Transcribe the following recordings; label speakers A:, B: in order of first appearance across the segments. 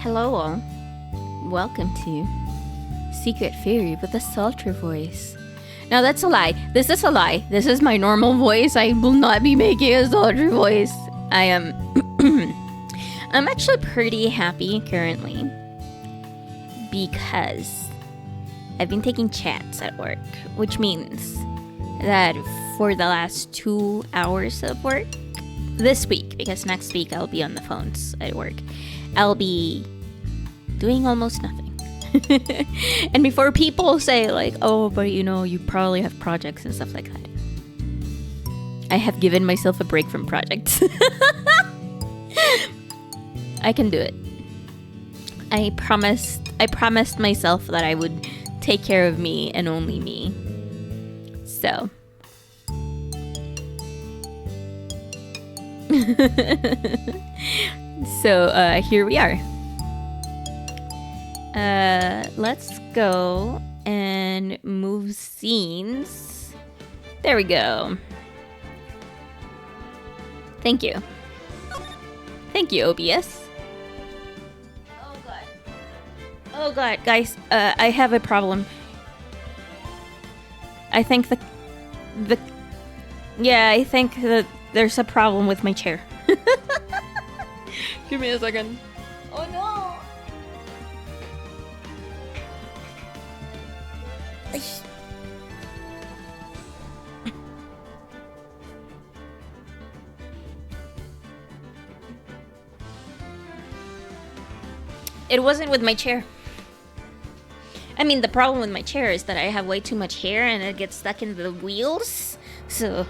A: Hello all. Welcome to Secret Firi with a sultry voice. Now that's a lie. This is a lie. This is my normal voice. I will not be making a sultry voice. I am... I'm actually pretty happy currently because I've been taking chats at work, which means that for the last 2 hours of work this week, because next week I'll be on the phones at work, I'll be doing almost nothing. And before people say like, oh, but you know, you probably have projects and stuff like that, I have given myself a break from projects. I can do it. I promised myself that I would take care of me and only me. So here we are. Let's go and move scenes. There we go. Thank you. Thank you, OBS. Oh god, guys, I have a problem. I think that there's a problem with my chair. Give me a second. Oh no! It wasn't with my chair. I mean, the problem with my chair is that I have way too much hair and it gets stuck in the wheels, so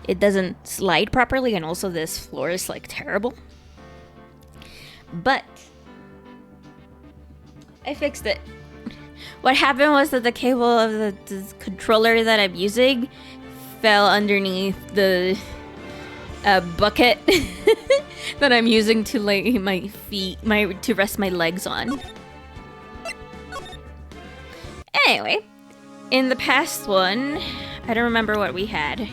A: it doesn't slide properly, and also this floor is like terrible. But I fixed it. What happened was that the cable of the controller that I'm using fell underneath the bucket that I'm using to lay my feet, to rest my legs on. Anyway, in the past one, I don't remember what we had.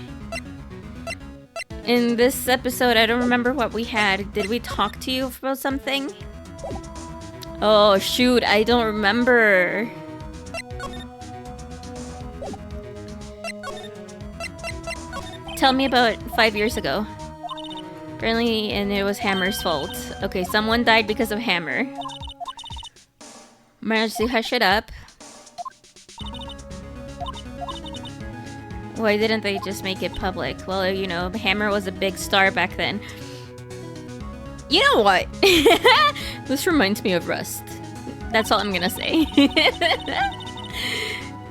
A: In this episode, I don't remember what we had. Did we talk to you about something? Oh shoot, I don't remember. Tell me about 5 years ago. Apparently, and it was Hammer's fault. Okay, someone died because of Hammer. Managed to hush it up. Why didn't they just make it public? Well, you know, Hammer was a big star back then. You know what? This reminds me of Rust. That's all I'm gonna say.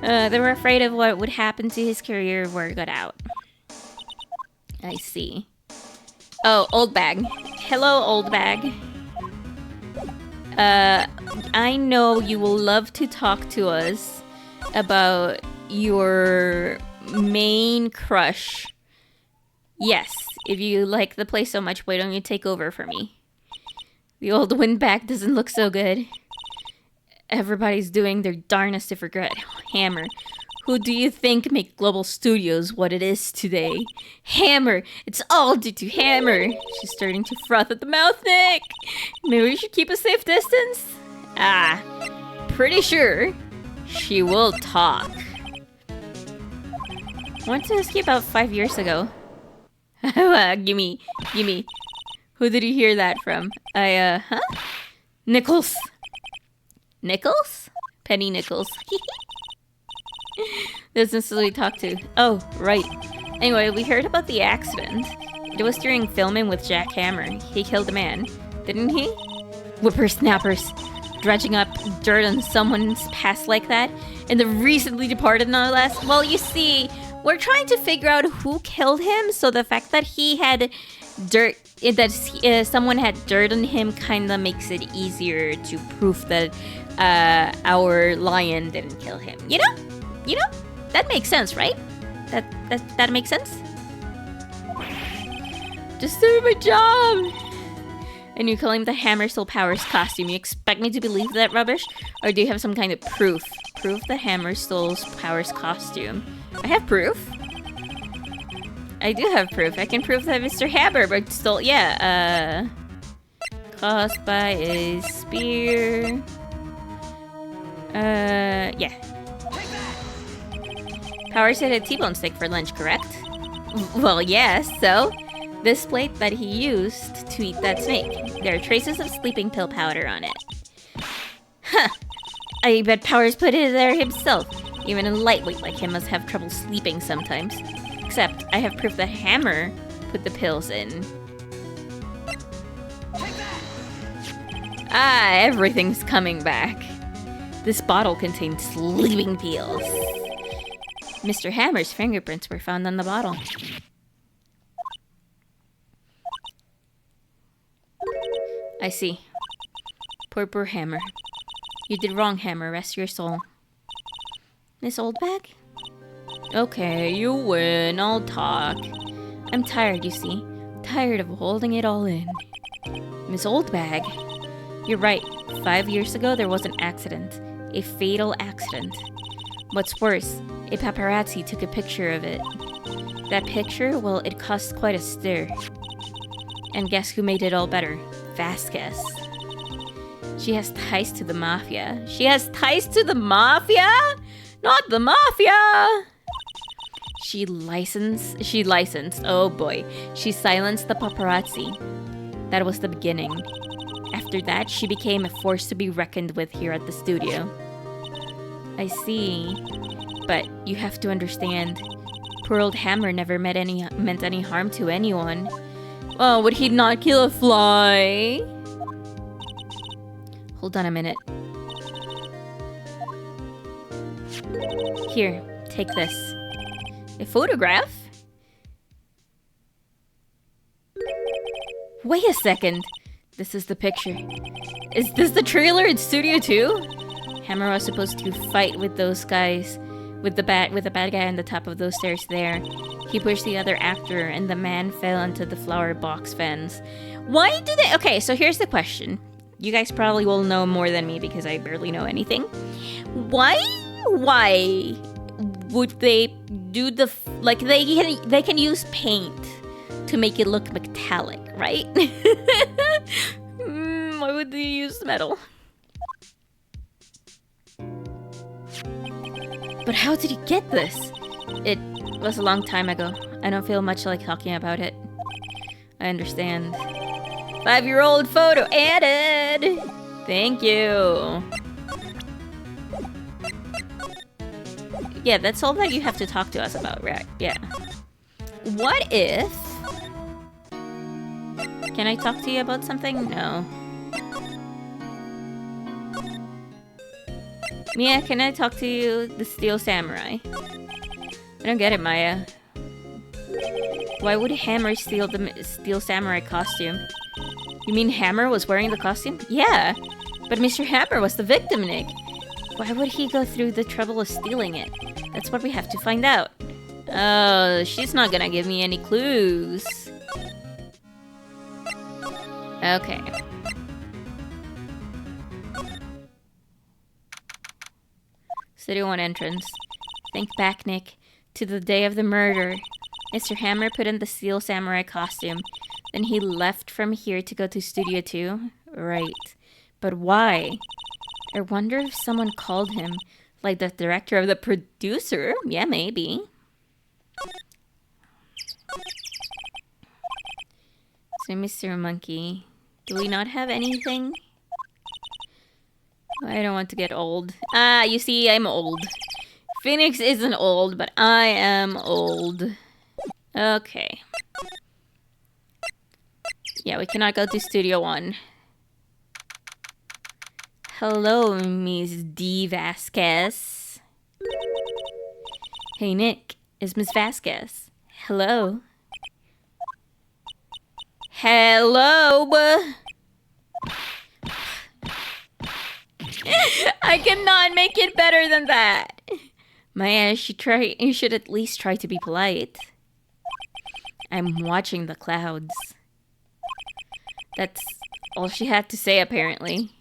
A: They were afraid of what would happen to his career where it got out. I see. Oh, old bag. Hello, old bag. I know you will love to talk to us about your main crush. Yes, if you like the place so much, why don't you take over for me? The old windbag doesn't look so good. Everybody's doing their darnest to forget Hammer. Who do you think make Global Studios what it is today? Hammer! It's all due to Hammer! She's starting to froth at the mouth, Nick! Maybe we should keep a safe distance? Ah, pretty sure she will talk. I want to ask you about 5 years ago. Gimme. Who did you hear that from? Huh? Nichols. Nichols? Penny Nichols. Business we talked to. Oh, right. Anyway, we heard about the accident. It was during filming with Jack Hammer. He killed a man, didn't he? Whippersnappers. Dredging up dirt on someone's past like that. And the recently departed, no less. Well, you see, we're trying to figure out who killed him, so the fact that he had dirt, that someone had dirt on him kinda makes it easier to prove that our lion didn't kill him. You know? That makes sense, right? That makes sense? Just doing my job! And you claim the Hammer still powers costume. You expect me to believe that rubbish? Or do you have some kind of proof? Proof the Hammer still powers costume. I have proof. I do have proof. I can prove that Mr. Hammer, but still, yeah, Tossed by a spear. Yeah. Powers had a T-bone steak for lunch, correct? Well, yes, so? This plate that he used to eat that snake. There are traces of sleeping pill powder on it. Huh. I bet Powers put it there himself. Even a lightweight like him must have trouble sleeping sometimes. Except, I have proof that Hammer put the pills in. Ah, everything's coming back. This bottle contains sleeping pills. Mr. Hammer's fingerprints were found on the bottle. I see. Poor Hammer. You did wrong, Hammer. Rest your soul. Miss Oldbag? Okay, you win. I'll talk. I'm tired, you see. Tired of holding it all in. Miss Oldbag? You're right. 5 years ago, there was an accident. A fatal accident. What's worse, a paparazzi took a picture of it. That picture, well, it caused quite a stir. And guess who made it all better? Vasquez. She has ties to the mafia. She has ties to the mafia? Not the mafia! She licensed, oh boy. She silenced the paparazzi. That was the beginning. After that, she became a force to be reckoned with here at the studio. I see. But you have to understand, poor old Hammer never meant any harm to anyone. Oh, would he not kill a fly? Hold on a minute. Here, take this. A photograph? Wait a second. This is the picture. Is this the trailer in Studio 2? Hammer was supposed to fight with those guys, with the bad guy on the top of those stairs there. He pushed the other actor, and the man fell into the flower box fence. Why do they... Okay, so here's the question. You guys probably will know more than me because I barely know anything. Why would they do the... Like, they can use paint to make it look metallic, right? Why would they use metal? But how did he get this? It was a long time ago. I don't feel much like talking about it. I understand. 5-year-old photo added! Thank you. Yeah, that's all that you have to talk to us about, right? Yeah. What if... Can I talk to you about something? No. Mia, can I talk to you? The Steel Samurai. I don't get it, Maya. Why would Hammer steal the Steel Samurai costume? You mean Hammer was wearing the costume? Yeah, but Mr. Hammer was the victim, Nick. Why would he go through the trouble of stealing it? That's what we have to find out. Oh, she's not gonna give me any clues. Okay. Studio 1 entrance. Think back, Nick, to the day of the murder. Mr. Hammer put in the Steel Samurai costume. Then he left from here to go to Studio 2? Right. But why? I wonder if someone called him. Like the director or the producer? Yeah, maybe. So, Mr. Monkey, do we not have anything? I don't want to get old. Ah, you see, I'm old. Phoenix isn't old, but I am old. Okay. Yeah, we cannot go to Studio 1. Hello, Miss D. Vasquez. Hey, Nick. It's Miss Vasquez. Hello. Hello. I cannot make it better than that. Maya, you should at least try to be polite. I'm watching the clouds. That's all she had to say, apparently.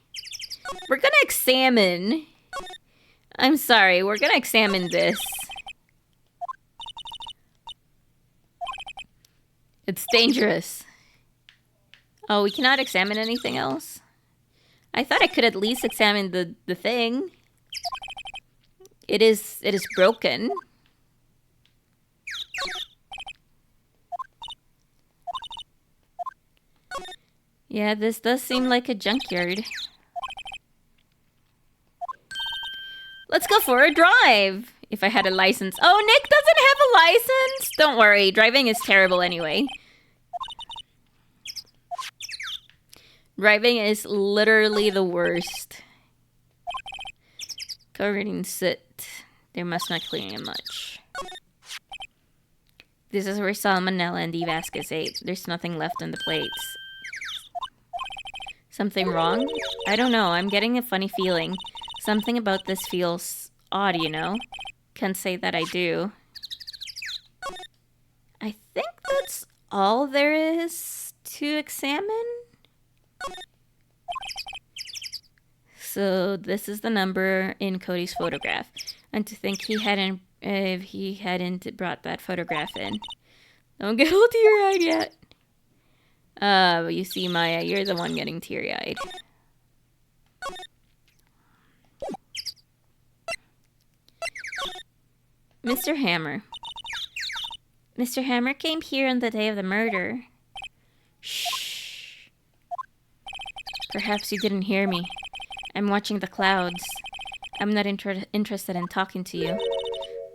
A: We're gonna examine... I'm sorry, we're gonna examine this. It's dangerous. Oh, we cannot examine anything else? I thought I could at least examine the thing. It is broken. Yeah, this does seem like a junkyard. Let's go for a drive! If I had a license. Oh, Nick doesn't have a license! Don't worry, driving is terrible anyway. Driving is literally the worst. Covered in soot. They must not clean it much. This is where Salmonella and D. Vasquez ate. There's nothing left on the plates. Something wrong? I don't know. I'm getting a funny feeling. Something about this feels odd, you know? Can't say that I do. I think that's all there is to examine. So this is the number in Cody's photograph. And to think he hadn't brought that photograph in. Don't get all teary-eyed yet. But you see, Maya, you're the one getting teary-eyed. Mr. Hammer. Mr. Hammer came here on the day of the murder. Shh. Perhaps you didn't hear me. I'm watching the clouds. I'm not interested in talking to you.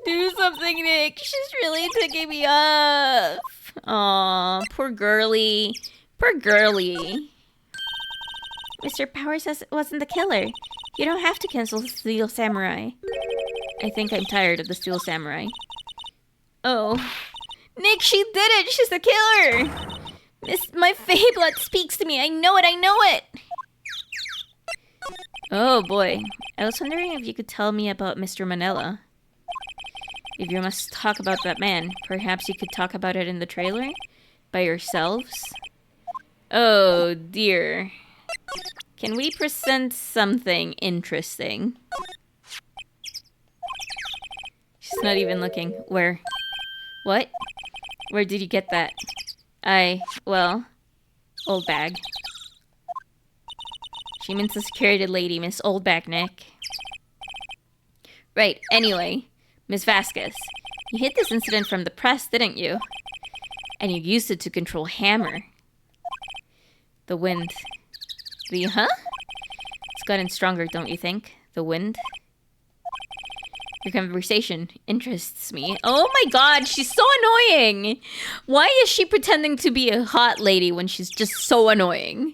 A: Do something, Nick. She's really taking me off. Aw, poor girly. Poor girly. Mr. Powers wasn't the killer. You don't have to cancel the Steel Samurai. I think I'm tired of the Steel Samurai. Oh. Nick, she did it! She's the killer! My fey blood speaks to me. I know it, I know it! Oh boy. I was wondering if you could tell me about Mr. Manila. If you must talk about that man, perhaps you could talk about it in the trailer? By yourselves? Oh dear. Can we present something interesting? She's not even looking. Where? What? Where did you get that? Well, old bag. She means the security lady, Miss Old Bag Nick. Right, anyway, Miss Vasquez, you hid this incident from the press, didn't you? And you used it to control Hammer. The wind. Huh? It's gotten stronger, don't you think? The wind? Your conversation interests me. Oh my god, she's so annoying! Why is she pretending to be a hot lady when she's just so annoying?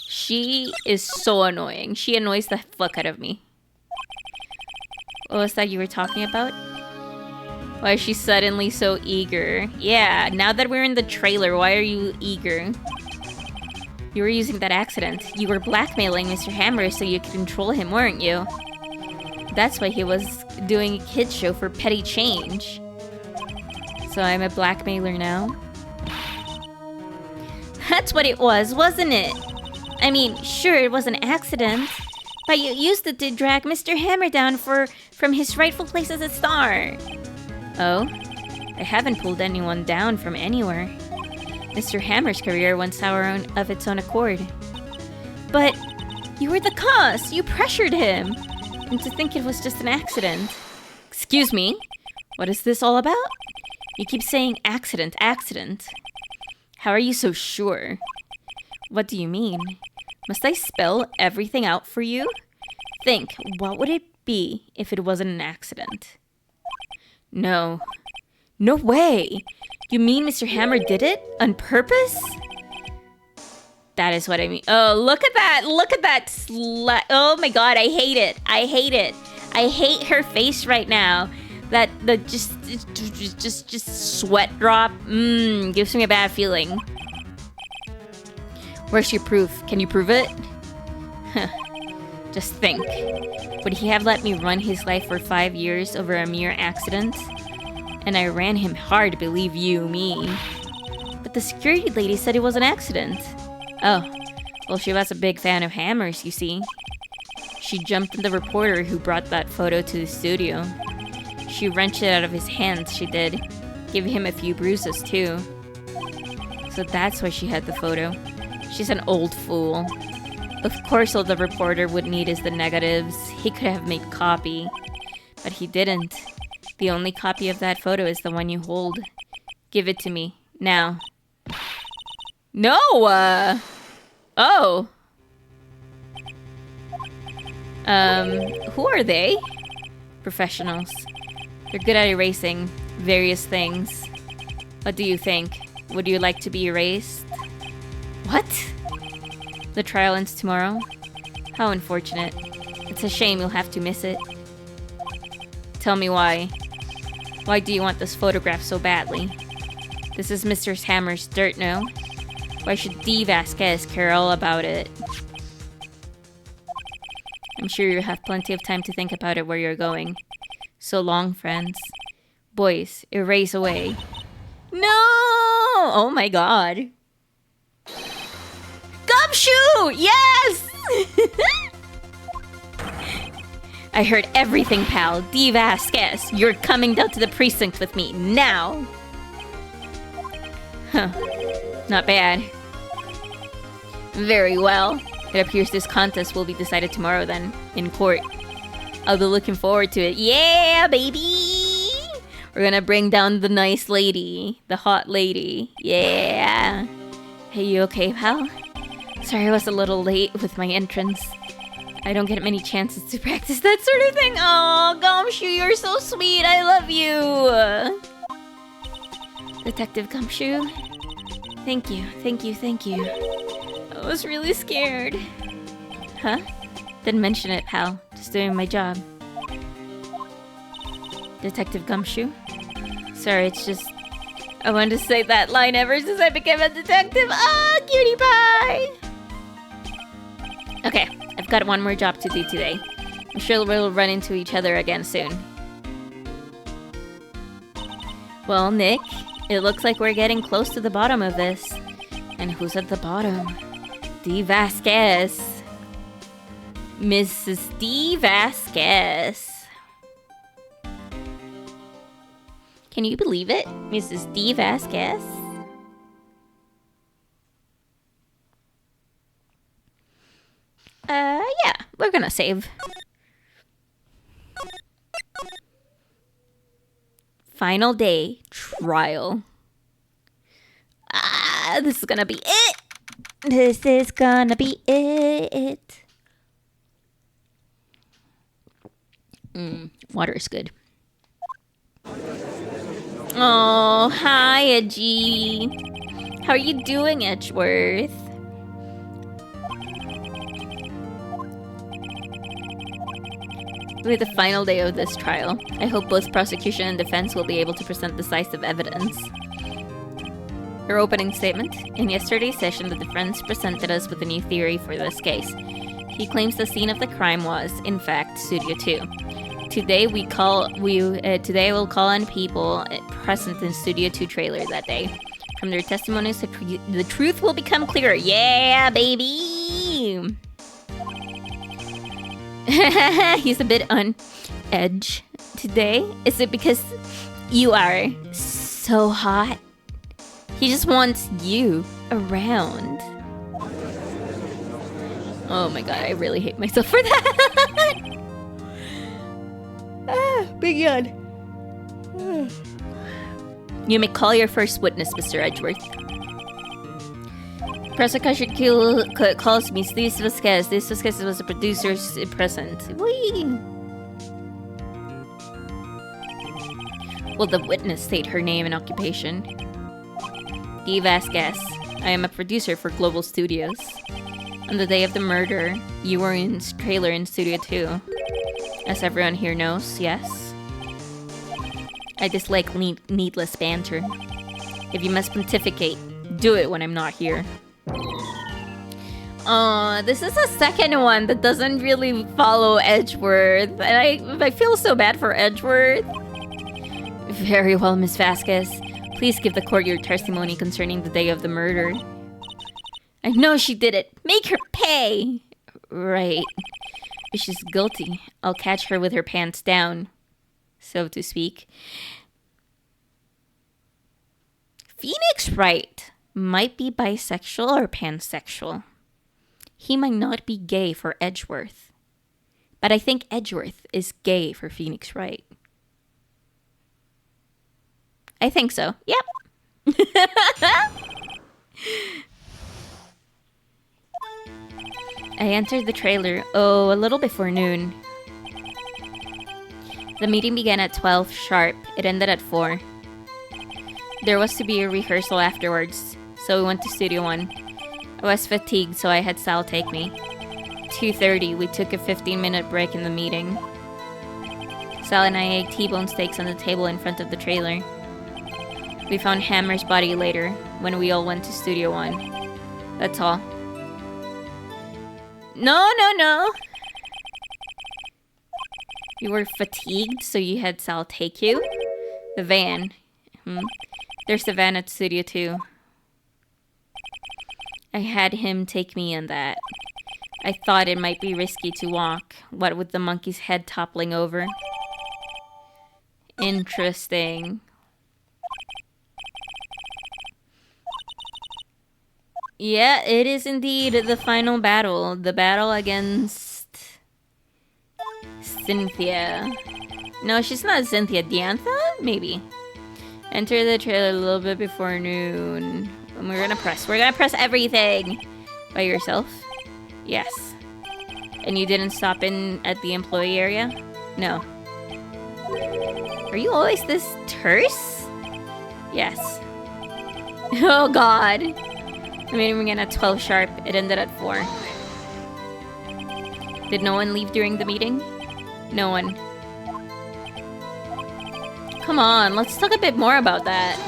A: She is so annoying. She annoys the fuck out of me. What was that you were talking about? Why is she suddenly so eager? Yeah, now that we're in the trailer, why are you eager? You were using that accident. You were blackmailing Mr. Hammer so you could control him, weren't you? That's why he was doing a kids show for petty change. So I'm a blackmailer now? That's what it was, wasn't it? I mean, sure, it was an accident, but you used it to drag Mr. Hammer down from his rightful place as a star. Oh? I haven't pulled anyone down from anywhere. Mr. Hammer's career went sour of its own accord. But you were the cause. You pressured him. And to think it was just an accident. Excuse me? What is this all about? You keep saying accident, accident. How are you so sure? What do you mean? Must I spell everything out for you? Think, what would it be if it wasn't an accident? No. No way! You mean Mr. Hammer did it? On purpose? That is what I mean. Oh, look at that! Look at that slut! Oh my god, I hate it! I hate it! I hate her face right now. That, just sweat drop. Gives me a bad feeling. Where's your proof? Can you prove it? Just think. Would he have let me run his life for 5 years over a mere accident? And I ran him hard, believe you me. But the security lady said it was an accident. Oh, well, she was a big fan of Hammers, you see. She jumped on the reporter who brought that photo to the studio. She wrenched it out of his hands, she did. Gave him a few bruises, too. So that's why she had the photo. She's an old fool. Of course all the reporter would need is the negatives. He could have made copy. But he didn't. The only copy of that photo is the one you hold. Give it to me. Now. No! Oh. Who are they? Professionals. They're good at erasing various things. What do you think? Would you like to be erased? What? The trial ends tomorrow? How unfortunate. It's a shame you'll have to miss it. Tell me why. Why do you want this photograph so badly? This is Mr. Hammer's dirt, no? Why should D. Vasquez care all about it? I'm sure you have plenty of time to think about it where you're going. So long, friends. Boys, erase away. No! Oh my god. Gumshoe! Yes! I heard everything, pal. D. Vasquez, you're coming down to the precinct with me now. Huh. Not bad. Very well. It appears this contest will be decided tomorrow then, in court. I'll be looking forward to it. Yeah, baby! We're gonna bring down the nice lady. The hot lady. Yeah. Hey, you okay, pal? Sorry I was a little late with my entrance. I don't get many chances to practice that sort of thing. Oh, Gumshoe, you're so sweet. I love you. Detective Gumshoe. Thank you, thank you, thank you. I was really scared. Huh? Didn't mention it, pal. Just doing my job. Detective Gumshoe? Sorry, it's just... I wanted to say that line ever since I became a detective. Ah, cutie pie! Okay, I've got one more job to do today. I'm sure we'll run into each other again soon. Well, Nick, it looks like we're getting close to the bottom of this. And who's at the bottom? D. Vasquez. Mrs. D. Vasquez. Can you believe it? Mrs. D. Vasquez? Yeah, we're gonna save. Final day, trial. Ah, this is gonna be it. This is gonna be it. Water is good. Oh, hi, Edgy. How are you doing, Edgeworth? With the final day of this trial, I hope both prosecution and defense will be able to present decisive evidence. Her opening statement. In yesterday's session, the defense presented us with a new theory for this case. He claims the scene of the crime was, in fact, Studio 2. Today we'll call on people present in Studio 2 trailer that day. From their testimonies, the truth will become clearer. Yeah, baby! He's a bit on edge today. Is it because you are so hot? He just wants you around. Oh my god, I really hate myself for that. Big yawn. You may call your first witness, Mr. Edgeworth. Prosecution calls me Luis Vasquez. Luis Vasquez was the producer present. Whee! Will the witness state her name and occupation? D. Vasquez. I am a producer for Global Studios. On the day of the murder, you were in trailer in Studio 2. As everyone here knows, yes? I dislike needless banter. If you must pontificate, do it when I'm not here. This is a second one that doesn't really follow Edgeworth. And I feel so bad for Edgeworth. Very well, Miss Vasquez. Please give the court your testimony concerning the day of the murder. I know she did it. Make her pay! Right. If she's guilty, I'll catch her with her pants down. so to speak. Phoenix Wright might be bisexual or pansexual. He might not be gay for Edgeworth. But I think Edgeworth is gay for Phoenix Wright. I think so. Yep. I entered the trailer, a little before noon. The meeting began at 12 sharp. It ended at 4. There was to be a rehearsal afterwards, so we went to Studio 1. I was fatigued, so I had Sal take me. 2:30, we took a 15-minute break in the meeting. Sal and I ate T-bone steaks on the table in front of the trailer. We found Hammer's body later, when we all went to Studio 1. That's all. No. You were fatigued, so you had Sal take you? The van. There's the van at Studio 2. I had him take me in that. I thought it might be risky to walk, what with the monkey's head toppling over. Interesting. Yeah, it is indeed the final battle. The battle against Cynthia. No, she's not Cynthia. Diantha? Maybe. Enter the trailer a little bit before noon. And we're gonna press everything! By yourself? Yes. And you didn't stop in at the employee area? No. Are you always this terse? Yes. Oh god. The meeting began at 12 sharp. It ended at 4. Did no one leave during the meeting? No one. Come on, let's talk a bit more about that.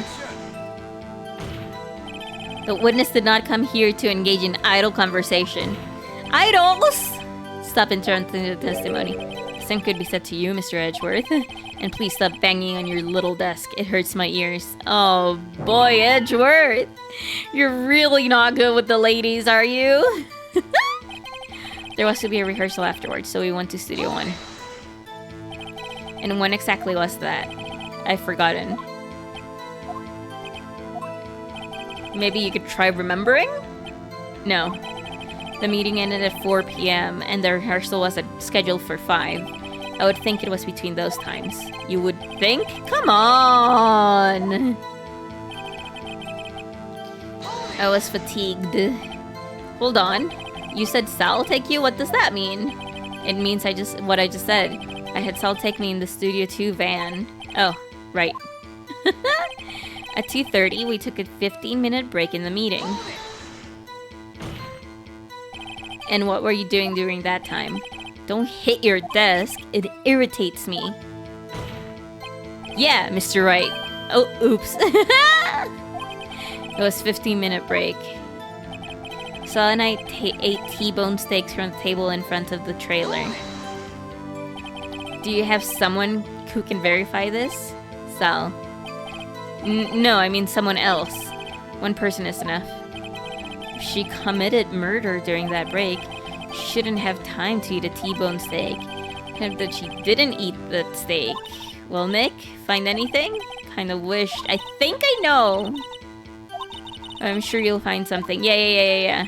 A: The witness did not come here to engage in idle conversation. Idols! Stop interrupting the testimony. The same could be said to you, Mr. Edgeworth. And please stop banging on your little desk. It hurts my ears. Oh boy, Edgeworth! You're really not good with the ladies, are you? There was to be a rehearsal afterwards, so we went to Studio 1. And when exactly was that? I've forgotten. Maybe you could try remembering? No. The meeting ended at 4 p.m. and the rehearsal was scheduled for 5. I would think it was between those times. You would think? Come on! I was fatigued. Hold on. You said Sal take you? What does that mean? It means what I just said. I had Sal take me in the Studio 2 van. Oh, right. At 2:30, we took a 15-minute break in the meeting. And what were you doing during that time? Don't hit your desk. It irritates me. Yeah, Mr. Wright. Oh, oops. It was a 15-minute break. Sal and I ate T-bone steaks from the table in front of the trailer. Do you have someone who can verify this? Sal. No, I mean someone else. One person is enough. If she committed murder during that break, she shouldn't have time to eat a T-bone steak. And that she didn't eat the steak. Well, Nick, find anything? Kind of wished. I think I know. I'm sure you'll find something. Yeah.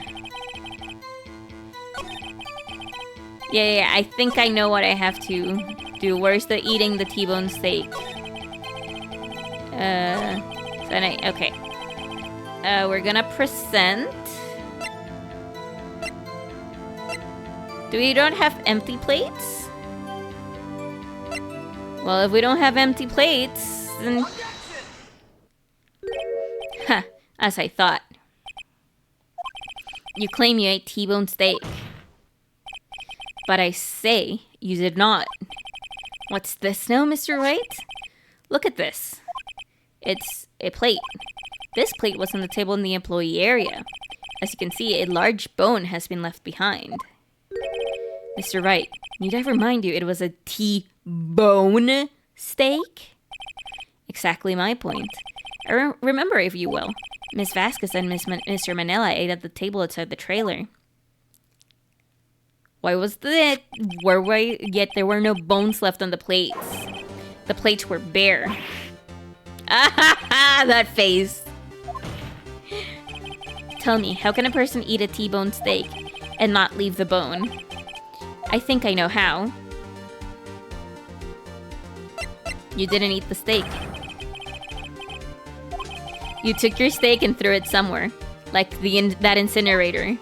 A: Yeah, I think I know what I have to do. Where's the eating the T-bone steak? Okay. We're gonna present. We don't have empty plates? Well, if we don't have empty plates, then... Ha, as I thought. You claim you ate T-bone steak. But I say you did not. What's this now, Mr. Wright? Look at this. It's a plate. This plate was on the table in the employee area. As you can see, a large bone has been left behind. Mr. Wright, need I remind you it was a T-bone steak? Exactly my point. Remember, if you will, Miss Vasquez and Mr. Manila ate at the table outside the trailer. Why was that? Yet there were no bones left on the plates. The plates were bare. Ah, that face. Tell me, how can a person eat a T-bone steak and not leave the bone? I think I know how. You didn't eat the steak. You took your steak and threw it somewhere, like that incinerator.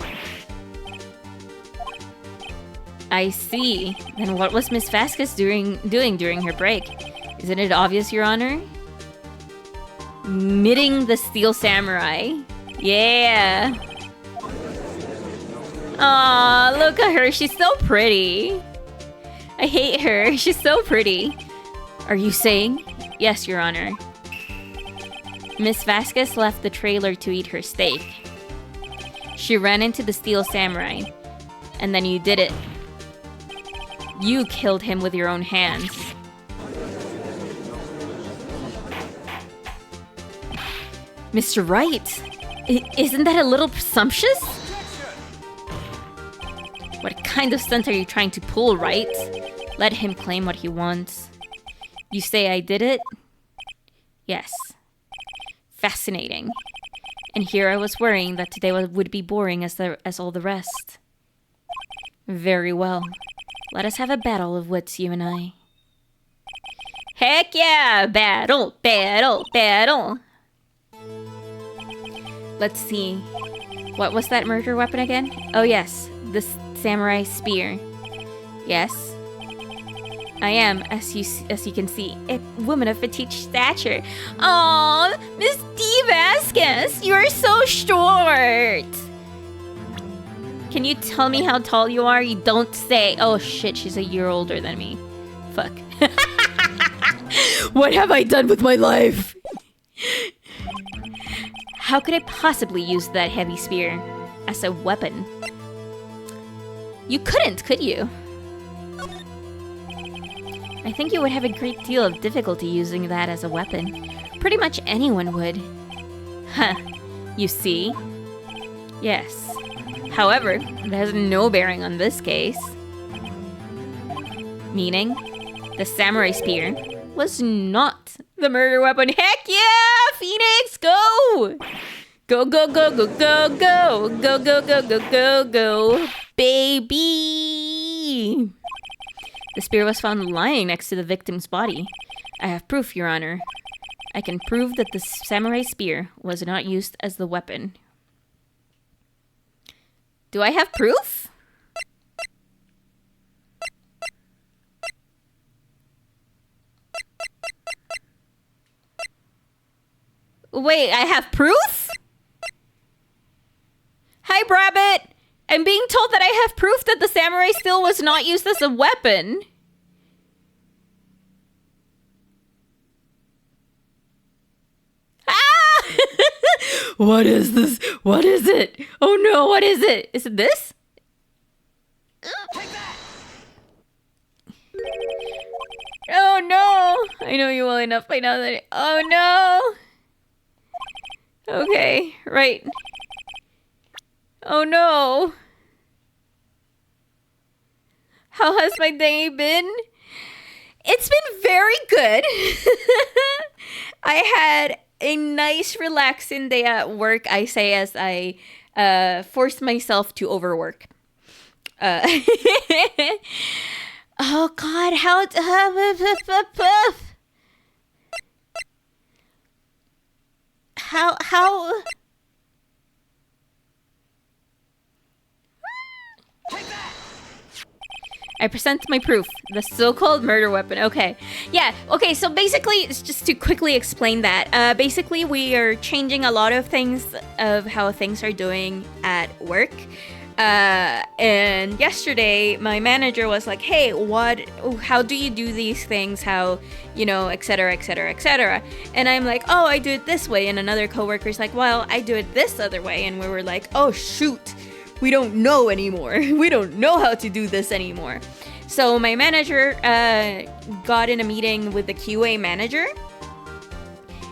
A: I see. Then what was Miss Vasquez doing during her break? Isn't it obvious, Your Honor? Knitting the steel samurai. Yeah. Aw, look at her. She's so pretty. I hate her. She's so pretty. Are you saying? Yes, Your Honor. Miss Vasquez left the trailer to eat her steak. She ran into the steel samurai. And then you did it. You killed him with your own hands. Mr. Wright, isn't that a little presumptuous? What kind of stunt are you trying to pull, Wright? Let him claim what he wants. You say I did it? Yes. Fascinating. And here I was worrying that today would be boring as all the rest. Very well. Let us have a battle of wits, you and I. Heck yeah! Battle, battle, battle! Let's see. What was that murder weapon again? Oh yes, the samurai spear. Yes. I am, as you can see, a woman of petite stature. Aww, Miss D. Vasquez, you are so short! Can you tell me how tall you are? You don't say. Oh shit, she's a year older than me. Fuck. What have I done with my life? How could I possibly use that heavy spear as a weapon? You couldn't, could you? I think you would have a great deal of difficulty using that as a weapon. Pretty much anyone would. Huh. You see? Yes. However, it has no bearing on this case. Meaning, the samurai spear was not the murder weapon. Heck yeah! Phoenix, go! Go, go, go, go, go, go! Go, go, go, go, go, go! Baby! The spear was found lying next to the victim's body. I have proof, Your Honor. I can prove that the samurai spear was not used as the weapon. Do I have proof? Wait, I have proof? Hi, Brabbit! I'm being told that I have proof that the samurai steel was not used as a weapon. Ah! What is this? What is it? Oh no, what is it? Is it this? Oh no! I know you well enough by now that oh no! Okay, right. Oh no! How has my day been? It's been very good. I had a nice relaxing day at work, I say as I forced myself to overwork. Oh god, how I present my proof, the so-called murder weapon. Okay, yeah, okay, so basically, it's just to quickly explain that, basically we are changing a lot of things of how things are doing at work. And yesterday, my manager was like, hey, how do you do these things? How, you know, etc., etc., etc. And I'm like, oh, I do it this way. And another coworker's like, well, I do it this other way. And we were like, oh, shoot. We don't know anymore. We don't know how to do this anymore. So my manager got in a meeting with the QA manager.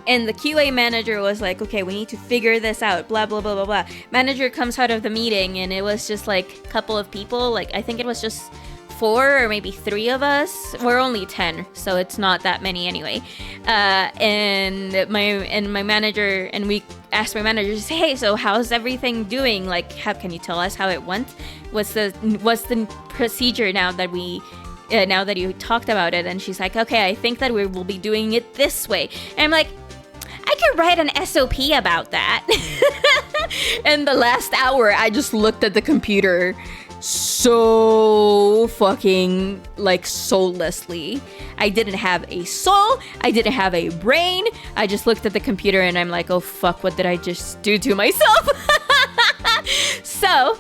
A: And the QA manager was like, okay, we need to figure this out, blah, blah, blah, blah, blah. Manager comes out of the meeting and it was just like a couple of people. Like, I think it was just 4 or maybe 3 of us. We're only 10, so it's not that many anyway. And my manager, and we asked my manager, hey, so how's everything doing? Like, can you tell us how it went? What's the procedure now that you talked about it? And she's like, okay, I think that we will be doing it this way. And I'm like, I could write an SOP about that. And the last hour, I just looked at the computer so fucking like soullessly. I didn't have a soul. I didn't have a brain. I just looked at the computer and I'm like, oh fuck, what did I just do to myself? So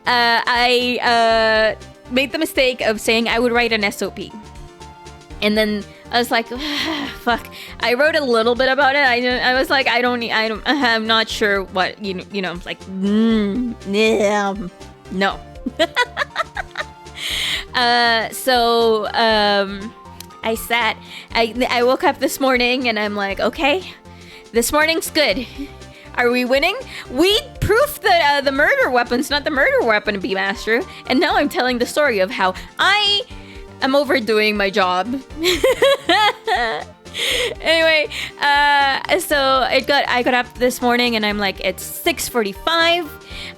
A: I made the mistake of saying I would write an SOP. And then I was like, fuck. I wrote a little bit about it. I was like, I'm not sure what, you know, like, yeah, no. So I woke up this morning and I'm like, okay, this morning's good. Are we winning? We proved that the murder weapon's not the murder weapon, Beemaster. And now I'm telling the story of how I'm overdoing my job. Anyway, so I got up this morning and I'm like, it's 6:45.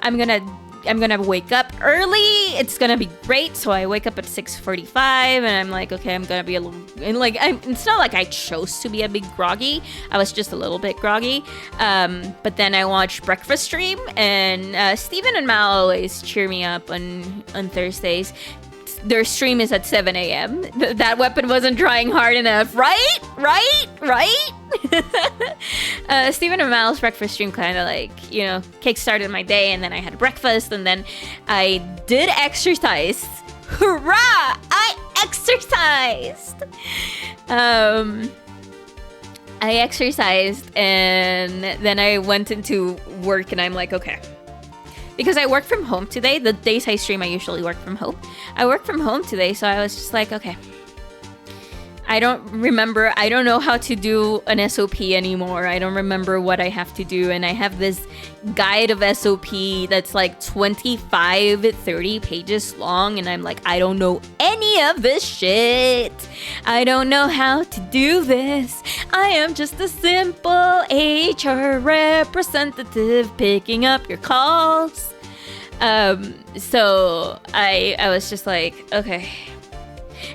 A: I'm gonna wake up early. It's gonna be great. So I wake up at 6:45 and I'm like, okay, I'm gonna be a little, and like, it's not like I chose to be a bit groggy. I was just a little bit groggy. But then I watched Breakfast Stream, and Steven and Mal always cheer me up on Thursdays. Their stream is at 7 a.m. That weapon wasn't trying hard enough, right? Stephen and Mal's breakfast stream kind of like, you know, kick-started my day, and then I had breakfast, and then I did exercise. Hurrah! I exercised! I exercised, and then I went into work, and I'm like, okay. Because I work from home today. The days I stream, I usually work from home. I work from home today, so I was just like, okay. I don't know how to do an SOP anymore. I don't remember what I have to do. And I have this guide of SOP that's like 25, 30 pages long. And I'm like, I don't know any of this shit. I don't know how to do this. I am just a simple HR representative picking up your calls. So I was just like, okay.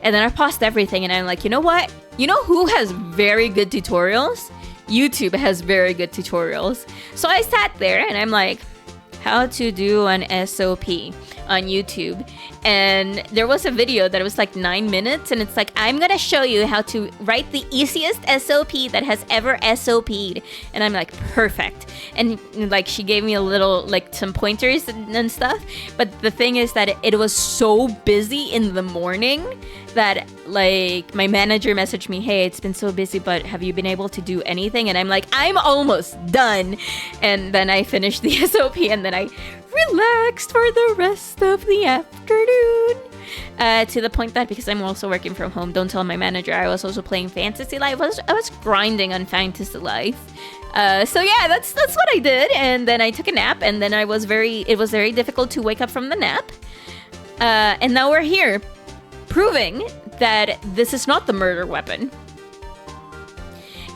A: And then I paused everything and I'm like, you know what? You know who has very good tutorials? YouTube has very good tutorials. So I sat there and I'm like, how to do an SOP on YouTube. And there was a video that was like 9 minutes, and it's like, I'm gonna show you how to write the easiest SOP that has ever SOP'd. And I'm like, perfect. And like, she gave me a little, like, some pointers and stuff. But the thing is that it was so busy in the morning that, like, my manager messaged me, hey, it's been so busy, but have you been able to do anything? And I'm like, I'm almost done. And then I finished the SOP, and then I relaxed for the rest of the afternoon. To the point that, because I'm also working from home, don't tell my manager, I was also playing Fantasy Life. I was grinding on Fantasy Life. So yeah, that's what I did. And then I took a nap, and then it was very difficult to wake up from the nap. And now we're here, proving that this is not the murder weapon.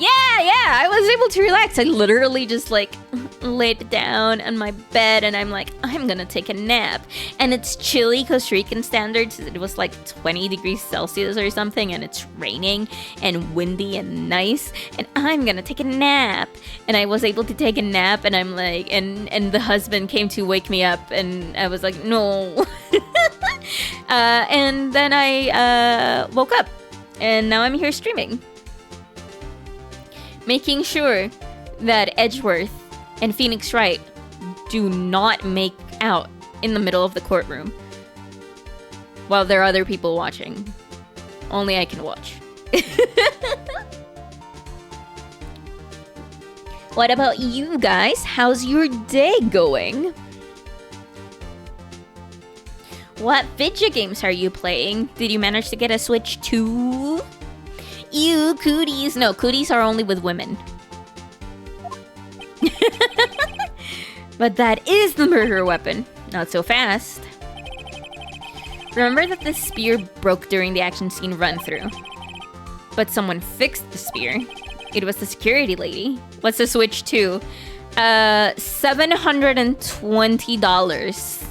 A: Yeah, I was able to relax. I literally just, like, laid down on my bed, and I'm like, I'm gonna take a nap. And it's chilly, Costa Rican standards. It was like 20 degrees Celsius or something, and it's raining and windy and nice, and I'm gonna take a nap. And I was able to take a nap, and I'm like, and the husband came to wake me up, and I was like, no. And then I woke up, and now I'm here streaming, making sure that Edgeworth and Phoenix Wright do not make out in the middle of the courtroom while there are other people watching. Only I can watch. What about you guys? How's your day going? What video games are you playing? Did you manage to get a Switch too? Ew, cooties. No, cooties are only with women. But that is the murder weapon. Not so fast. Remember that the spear broke during the action scene run-through. But someone fixed the spear. It was the security lady. What's the Switch 2? $720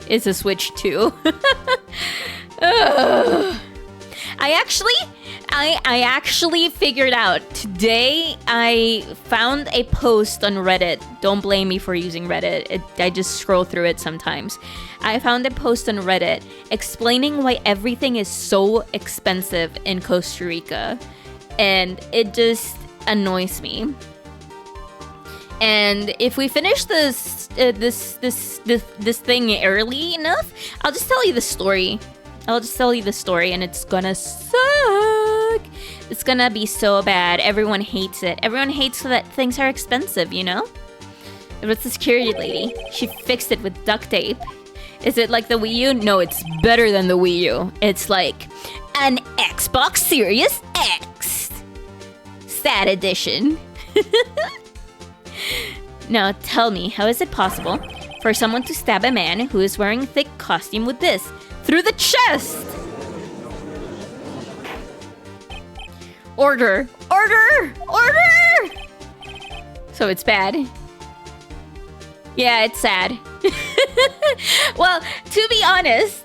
A: is a Switch 2. I actually figured out today. I found a post on Reddit. Don't blame me for using Reddit. I just scroll through it sometimes. I found a post on Reddit explaining why everything is so expensive in Costa Rica, and it just annoys me. And if we finish this thing early enough, I'll just tell you the story. And it's gonna suck. It's gonna be so bad. Everyone hates it. Everyone hates that things are expensive, you know? It was the security lady. She fixed it with duct tape. Is it like the Wii U? No, it's better than the Wii U. It's like an Xbox Series X. Sad edition. Now tell me, how is it possible for someone to stab a man who is wearing a thick costume with this? Through the chest! Order! Order! Order! So it's bad. Yeah, it's sad. Well, to be honest,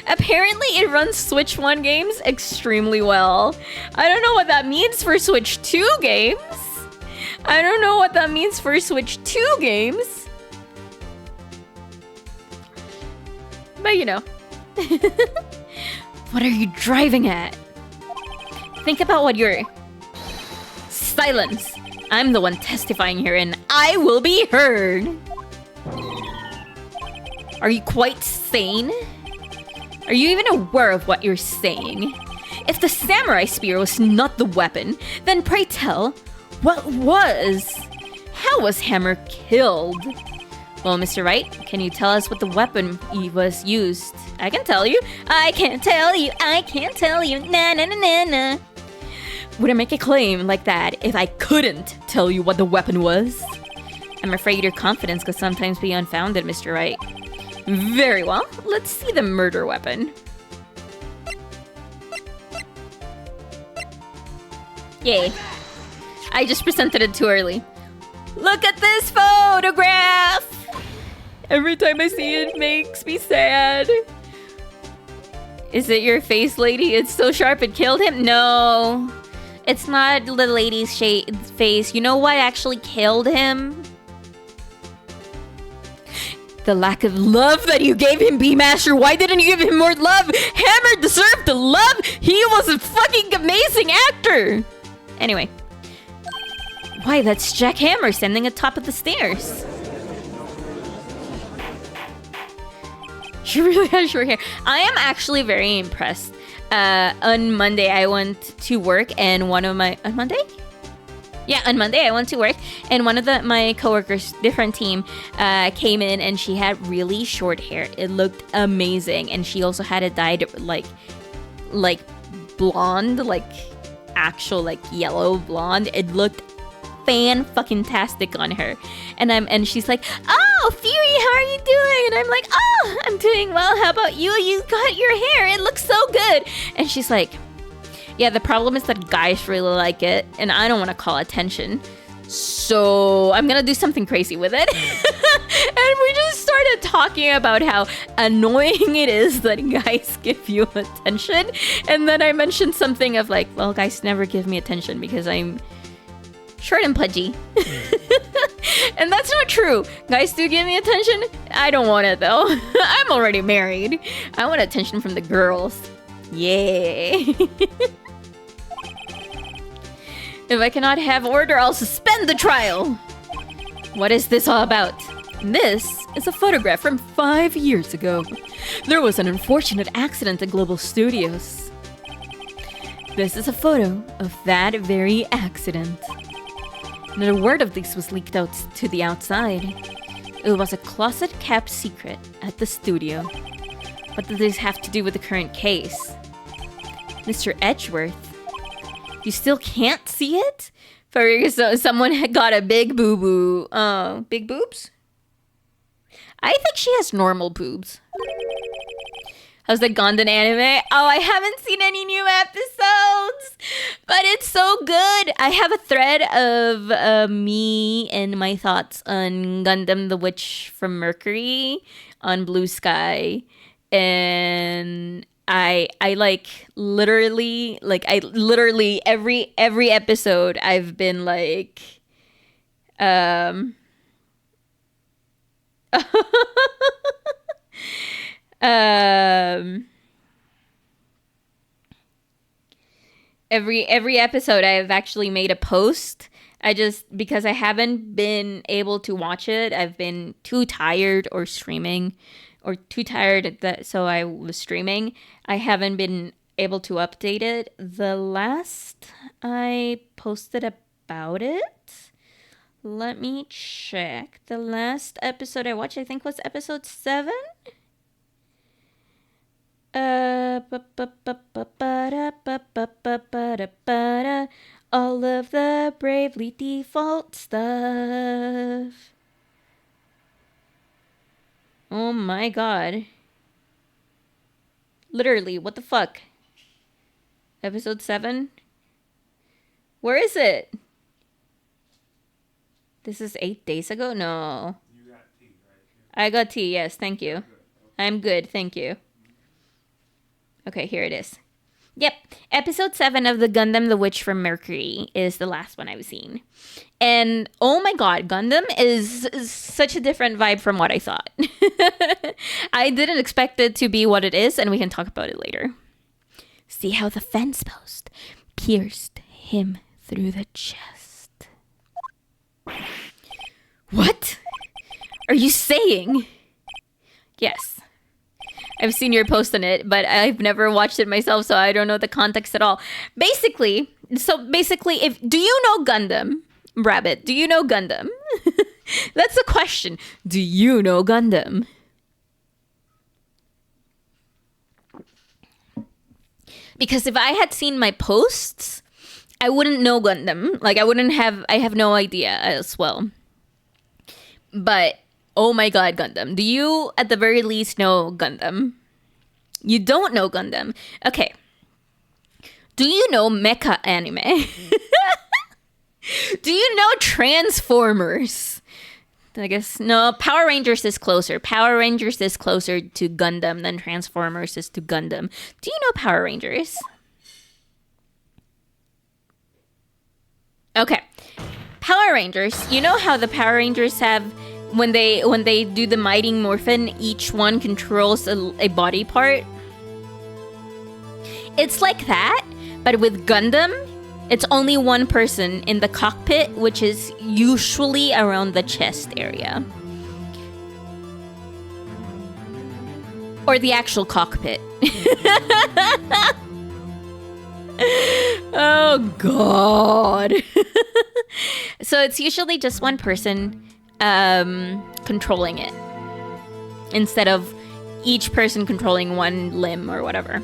A: apparently it runs Switch 1 games extremely well. I don't know what that means for Switch 2 games. But you know. What are you driving at? Think about what you're... Silence! I'm the one testifying here and I will be heard! Are you quite sane? Are you even aware of what you're saying? If the samurai spear was not the weapon, then pray tell, what was? How was Hammer killed? Well, Mr. Wright, can you tell us what the weapon was used? I can tell you. I can't tell you. I can't tell you. Na na na na na. Would I make a claim like that if I couldn't tell you what the weapon was? I'm afraid your confidence could sometimes be unfounded, Mr. Wright. Very well. Let's see the murder weapon. Yay. I just presented it too early. Look at this photograph! Every time I see it, it makes me sad. Is it your face, lady? It's so sharp it killed him? No. It's not the lady's face. You know what actually killed him? The lack of love that you gave him, B-Master. Why didn't you give him more love? Hammer deserved the love. He was a fucking amazing actor. Anyway. Why, that's Jack Hammer standing atop of the stairs. She really has short hair. I am actually very impressed. On Monday, I went to work and one of my... On Monday? Yeah, on Monday, I went to work and one of my coworkers, different team, came in and she had really short hair. It looked amazing. And she also had it dyed like blonde, like actual like yellow blonde. It looked fan-fucking-tastic on her. And she's like, oh, Firi, how are you doing? And I'm like, oh, I'm doing well. How about you? You got your hair. It looks so good. And she's like, yeah, the problem is that guys really like it, and I don't want to call attention. So I'm going to do something crazy with it. And we just started talking about how annoying it is that guys give you attention. And then I mentioned something of like, well, guys never give me attention because I'm short and pudgy. And that's not true. Guys do give me attention. I don't want it though. I'm already married. I want attention from the girls. Yay. If I cannot have order, I'll suspend the trial. What is this all about? This is a photograph from 5 years ago. There was an unfortunate accident at Global Studios. This is a photo of that very accident. Not a word of this was leaked out to the outside. It was a closet-kept secret at the studio. What does this have to do with the current case? Mr. Edgeworth, you still can't see it? So someone had got a big boo-boo. Big boobs? I think she has normal boobs. How's the Gundam anime? Oh, I haven't seen any new episodes, but it's so good. I have a thread of me and my thoughts on Gundam the Witch from Mercury on Blue Sky, and I literally every episode I've been like every episode I've actually made a post. Because I haven't been able to watch it. I've been too tired or streaming, or too tired so I was streaming. I haven't been able to update it. The last I posted about it, let me check. The last episode I watched, I think, was episode 7. All of the Bravely Default stuff. Oh my god. Literally, what the fuck? Episode 7? Where is it? This is 8 days ago? No.
B: You got tea, right?
A: I got tea, yes, thank you. I'm good, thank you. Okay, here it is. Yep, episode 7 of the Gundam the Witch from Mercury is the last one I've seen. And oh my god, Gundam is such a different vibe from what I thought. I didn't expect it to be what it is, and we can talk about it later. See how the fence post pierced him through the chest. What are you saying? Yes. I've seen your post on it, but I've never watched it myself, so I don't know the context at all. Basically, do you know Gundam? Rabbit, do you know Gundam? That's the question. Do you know Gundam? Because if I had seen my posts, I wouldn't know Gundam. Like, I have no idea as well. But oh my god, Gundam. Do you, at the very least, know Gundam? You don't know Gundam. Okay. Do you know mecha anime? Do you know Transformers? I guess, no, Power Rangers is closer. Power Rangers is closer to Gundam than Transformers is to Gundam. Do you know Power Rangers? Okay. Power Rangers, you know how the Power Rangers have... When they do the Mighty Morphin, each one controls a body part. It's like that, but with Gundam, it's only one person in the cockpit, which is usually around the chest area. Or the actual cockpit. Oh, God. So it's usually just one person controlling it, instead of each person controlling one limb or whatever,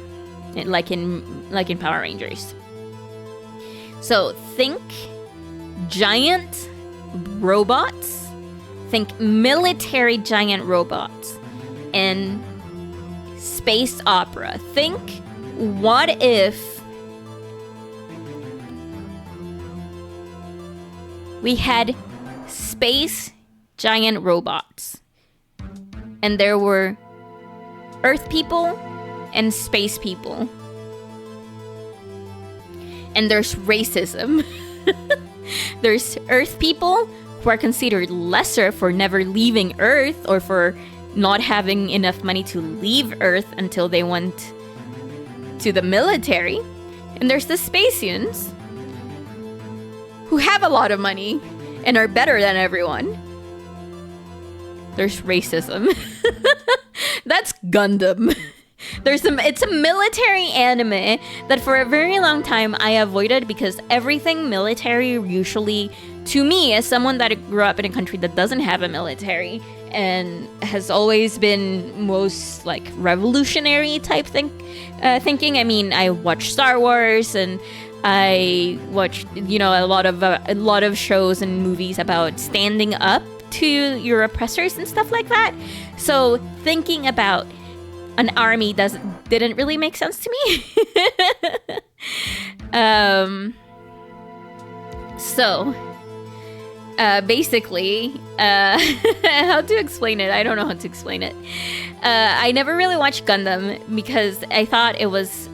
A: like in Power Rangers. So think giant robots, think military giant robots, and space opera. Think, what if we had space giant robots, and there were Earth people and space people, and there's racism. There's Earth people who are considered lesser for never leaving Earth, or for not having enough money to leave Earth until they went to the military, and there's the Spacians who have a lot of money and are better than everyone. There's racism. That's Gundam. It's a military anime that for a very long time I avoided, because everything military usually, to me, as someone that grew up in a country that doesn't have a military and has always been most like revolutionary type thinking. I mean, I watched Star Wars, and I watched, a lot of shows and movies about standing up to your oppressors and stuff like that. So thinking about an army didn't really make sense to me. So basically, how to explain it? I don't know how to explain it. I never really watched Gundam because I thought it was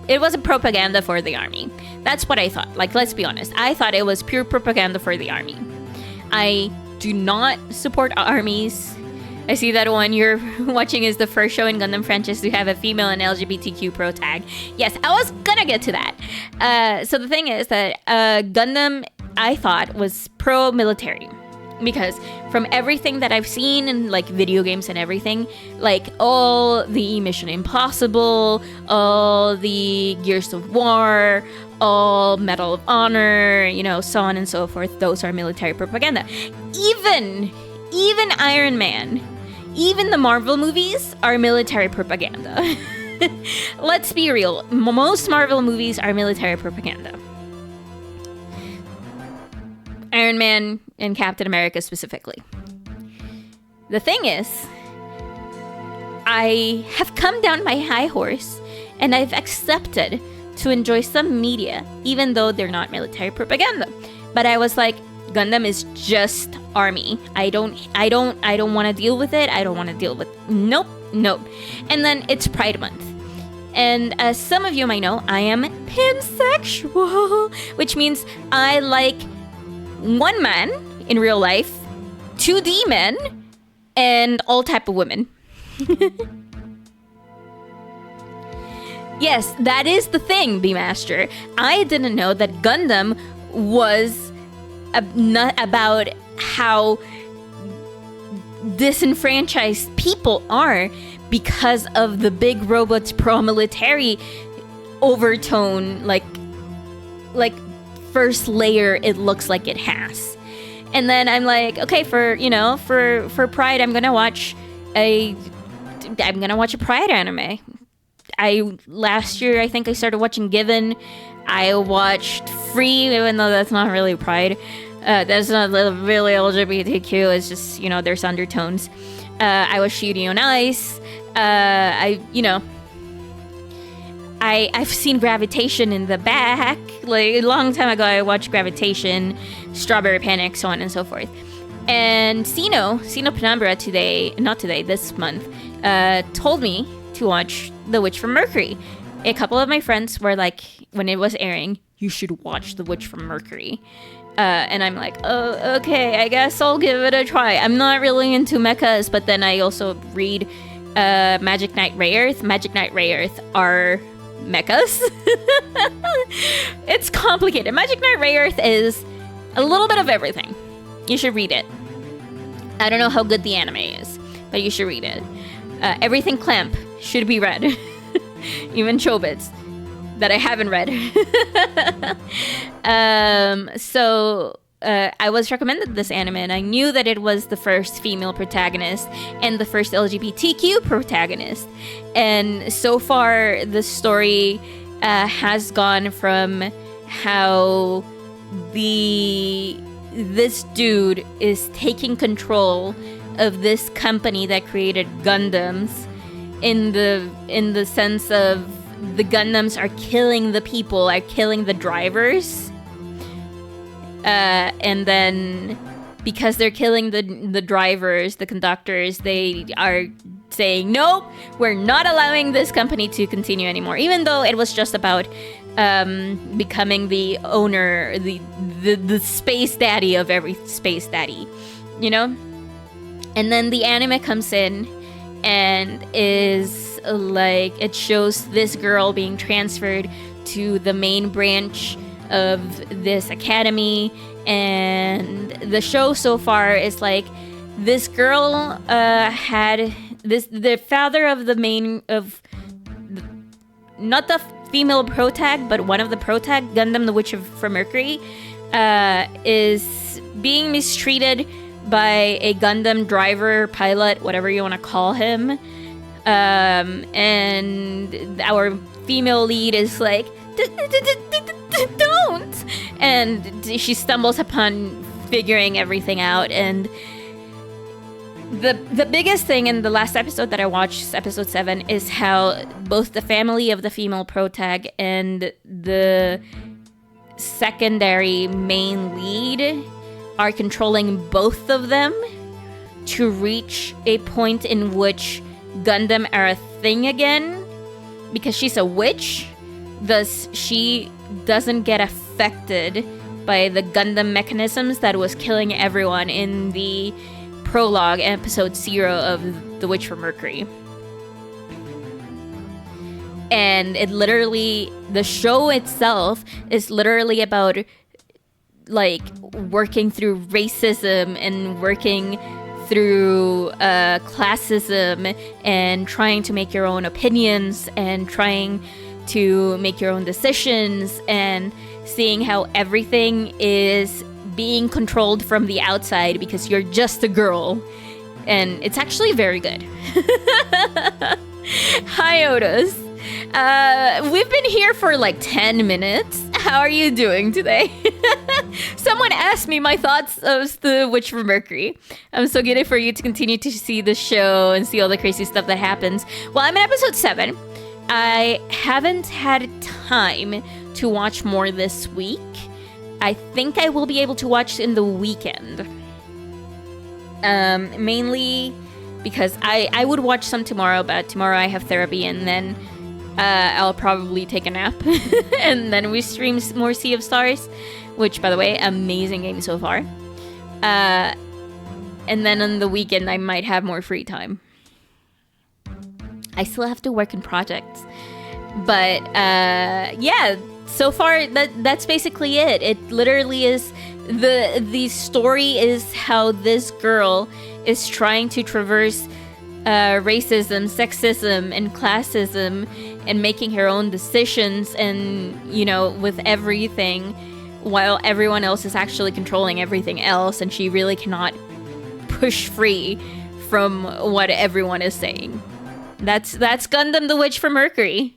A: a propaganda for the army. That's what I thought. Like, let's be honest. I thought it was pure propaganda for the army. I do not support armies. I see that one you're watching is the first show in Gundam franchise to have a female and LGBTQ pro tag. Yes, I was gonna get to that. So the thing is that Gundam, I thought, was pro-military. Because from everything that I've seen in like video games and everything, like all the Mission Impossible, all the Gears of War, all Medal of Honor, you know, so on and so forth, those are military propaganda. Even Iron Man, even the Marvel movies are military propaganda. Let's be real, most Marvel movies are military propaganda. Iron Man and Captain America specifically. The thing is, I have come down my high horse and I've accepted to enjoy some media, even though they're not military propaganda. But I was like, Gundam is just army. I don't want to deal with it. I don't want to deal with nope. And then it's Pride Month. And as some of you might know, I am pansexual, which means I like one man in real life, 2D men, and all type of women. Yes, that is the thing, B-Master. I didn't know that Gundam was not about how disenfranchised people are because of the big robots pro-military overtone, like first layer it looks like it has. And then I'm like, okay, for Pride, I'm gonna watch a Pride anime. Last year I think I started watching Given. I watched Free, even though that's not really Pride. That's not really LGBTQ. It's just, there's undertones. I watched Shuri on Ice. I've seen Gravitation in the back. Like, a long time ago, I watched Gravitation, Strawberry Panic, so on and so forth. And Sino Penumbra this month, told me to watch The Witch from Mercury. A couple of my friends were like, when it was airing, you should watch The Witch from Mercury. And I'm like, oh, okay, I guess I'll give it a try. I'm not really into mechas, but then I also read Magic Knight Rayearth. Magic Knight Rayearth are mechas. It's complicated. Magic Knight Rayearth is a little bit of everything. You should read it. I don't know how good the anime is, but you should read it. Everything Clamp should be read. Even Chobits that I haven't read. So I was recommended this anime, and I knew that it was the first female protagonist and the first LGBTQ protagonist. And so far, the story has gone from how this dude is taking control of this company that created Gundams, in the sense of the Gundams are killing the people, are killing the drivers. And then because they're killing the drivers, the conductors, they are saying, nope, we're not allowing this company to continue anymore. Even though it was just about becoming the owner, the space daddy of every space daddy, And then the anime comes in and is like, it shows this girl being transferred to the main branch of this academy, and the show so far is like, this girl had the father of the main of not the female protag, but one of the protag, Gundam the Witch from Mercury, is being mistreated by a Gundam driver, pilot, whatever you want to call him. And our female lead is like, don't! And she stumbles upon figuring everything out, and The biggest thing in the last episode that I watched, episode 7, is how both the family of the female protag and the secondary main lead are controlling both of them to reach a point in which Gundam are a thing again, because she's a witch, thus she doesn't get affected by the Gundam mechanisms that was killing everyone in the prologue, episode 0 of The Witch from Mercury. And it literally, the show itself is literally about like working through racism and working through classism and trying to make your own opinions and trying to make your own decisions and seeing how everything is being controlled from the outside because you're just a girl. And it's actually very good. Hi, Otis. We've been here for like 10 minutes. How are you doing today? Someone asked me my thoughts of The Witch from Mercury. I'm so giddy for you to continue to see the show and see all the crazy stuff that happens. Well, I'm in episode 7. I haven't had time to watch more this week. I think I will be able to watch in the weekend. Mainly because I would watch some tomorrow, but tomorrow I have therapy, and then I'll probably take a nap. And then we stream more Sea of Stars, which, by the way, amazing game so far. And then on the weekend I might have more free time. I still have to work in projects. But yeah, so far that's basically it. It literally is the story is how this girl is trying to traverse racism, sexism, and classism, and making her own decisions, and you know, with everything, while everyone else is actually controlling everything else, and she really cannot push free from what everyone is saying. That's Gundam the Witch from Mercury.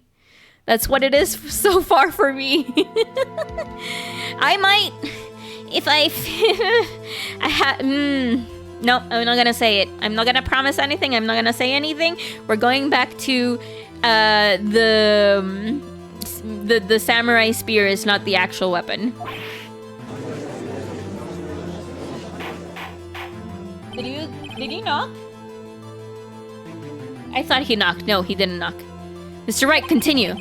A: That's what it is so far for me. I might, if no, I'm not gonna say it. I'm not gonna promise anything. I'm not gonna say anything. We're going back to the samurai spear is not the actual weapon. Did you knock? I thought he knocked. No, he didn't knock. Mr. Wright, continue.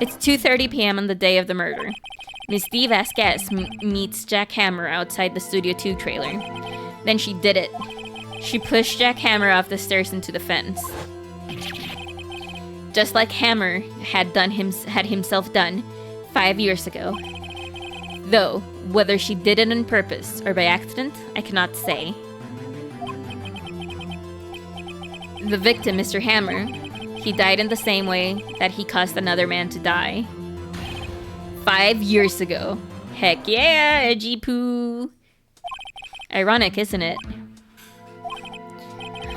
A: It's 2:30 p.m. on the day of the murder. Miss D. Vasquez meets Jack Hammer outside the Studio 2 trailer. Then she did it. She pushed Jack Hammer off the stairs into the fence. Just like Hammer had himself done 5 years ago. Though, whether she did it on purpose or by accident, I cannot say. The victim, Mr. Hammer, he died in the same way that he caused another man to die. 5 years ago. Heck yeah, edgy poo. Ironic, isn't it?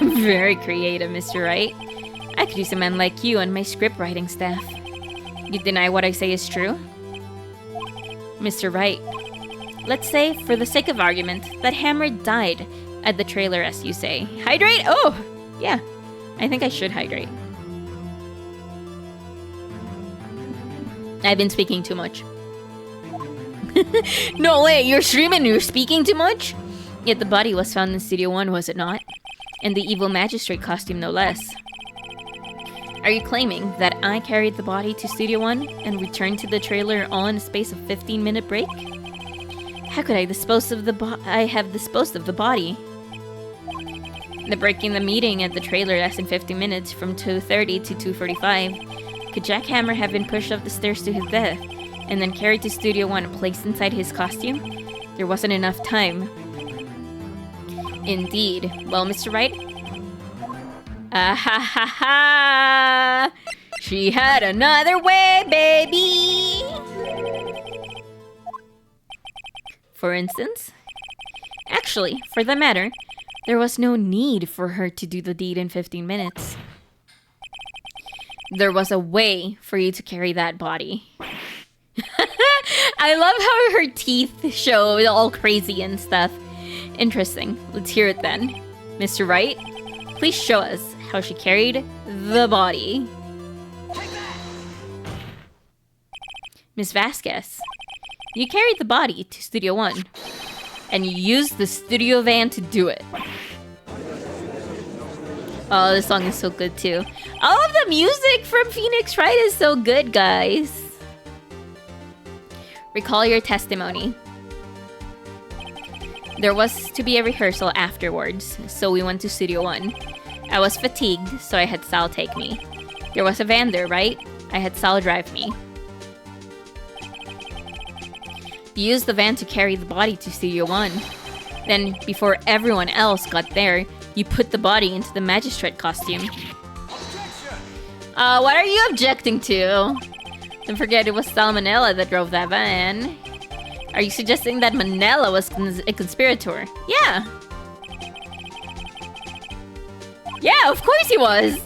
A: Very creative, Mr. Wright. I could use a man like you on my script writing staff. You deny what I say is true? Mr. Wright, let's say, for the sake of argument, that Hammer died at the trailer, as you say. Hydrate? Oh, yeah. I think I should hydrate. I've been speaking too much. No way, you're streaming and you're speaking too much? Yet the body was found in Studio 1, was it not? And the evil magistrate costume, no less. Are you claiming that I carried the body to Studio 1 and returned to the trailer all in a space of 15-minute break? How could I dispose of I have disposed of the body? The breaking the meeting at the trailer lasted 50 minutes from 2:30 to 2:45. Could Jack Hammer have been pushed up the stairs to his death and then carried to Studio 1 and placed inside his costume? There wasn't enough time. Indeed. Well, Mr. Wright? Ah ha ha ha! She had another way, baby! For instance? Actually, for that matter, there was no need for her to do the deed in 15 minutes. There was a way for you to carry that body. I love how her teeth show all crazy and stuff. Interesting. Let's hear it then. Mr. Wright? Please show us how she carried the body. Miss Vasquez, you carried the body to Studio One, and you used the studio van to do it. Oh, this song is so good too. All of the music from Phoenix Wright is so good, guys. Recall your testimony. There was to be a rehearsal afterwards, so we went to Studio One. I was fatigued, so I had Sal take me. There was a van there, right? I had Sal drive me. You used the van to carry the body to Studio One. Then, before everyone else got there, you put the body into the magistrate costume. What are you objecting to? Don't forget it was Salmonella that drove that van. Are you suggesting that Manila was a conspirator? Yeah. Yeah, of course he was!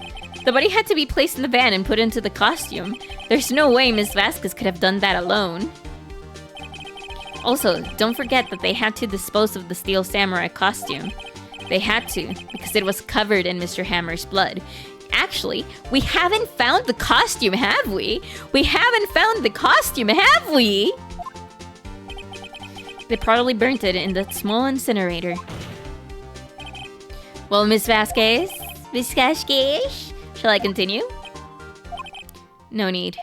A: The body had to be placed in the van and put into the costume. There's no way Miss Vasquez could have done that alone. Also, don't forget that they had to dispose of the Steel Samurai costume. They had to, because it was covered in Mr. Hammer's blood. Actually, we haven't found the costume, have we? We haven't found the costume, have we? They probably burnt it in that small incinerator. Well, Miss Vasquez? Miss Vasquez? Shall I continue? No need.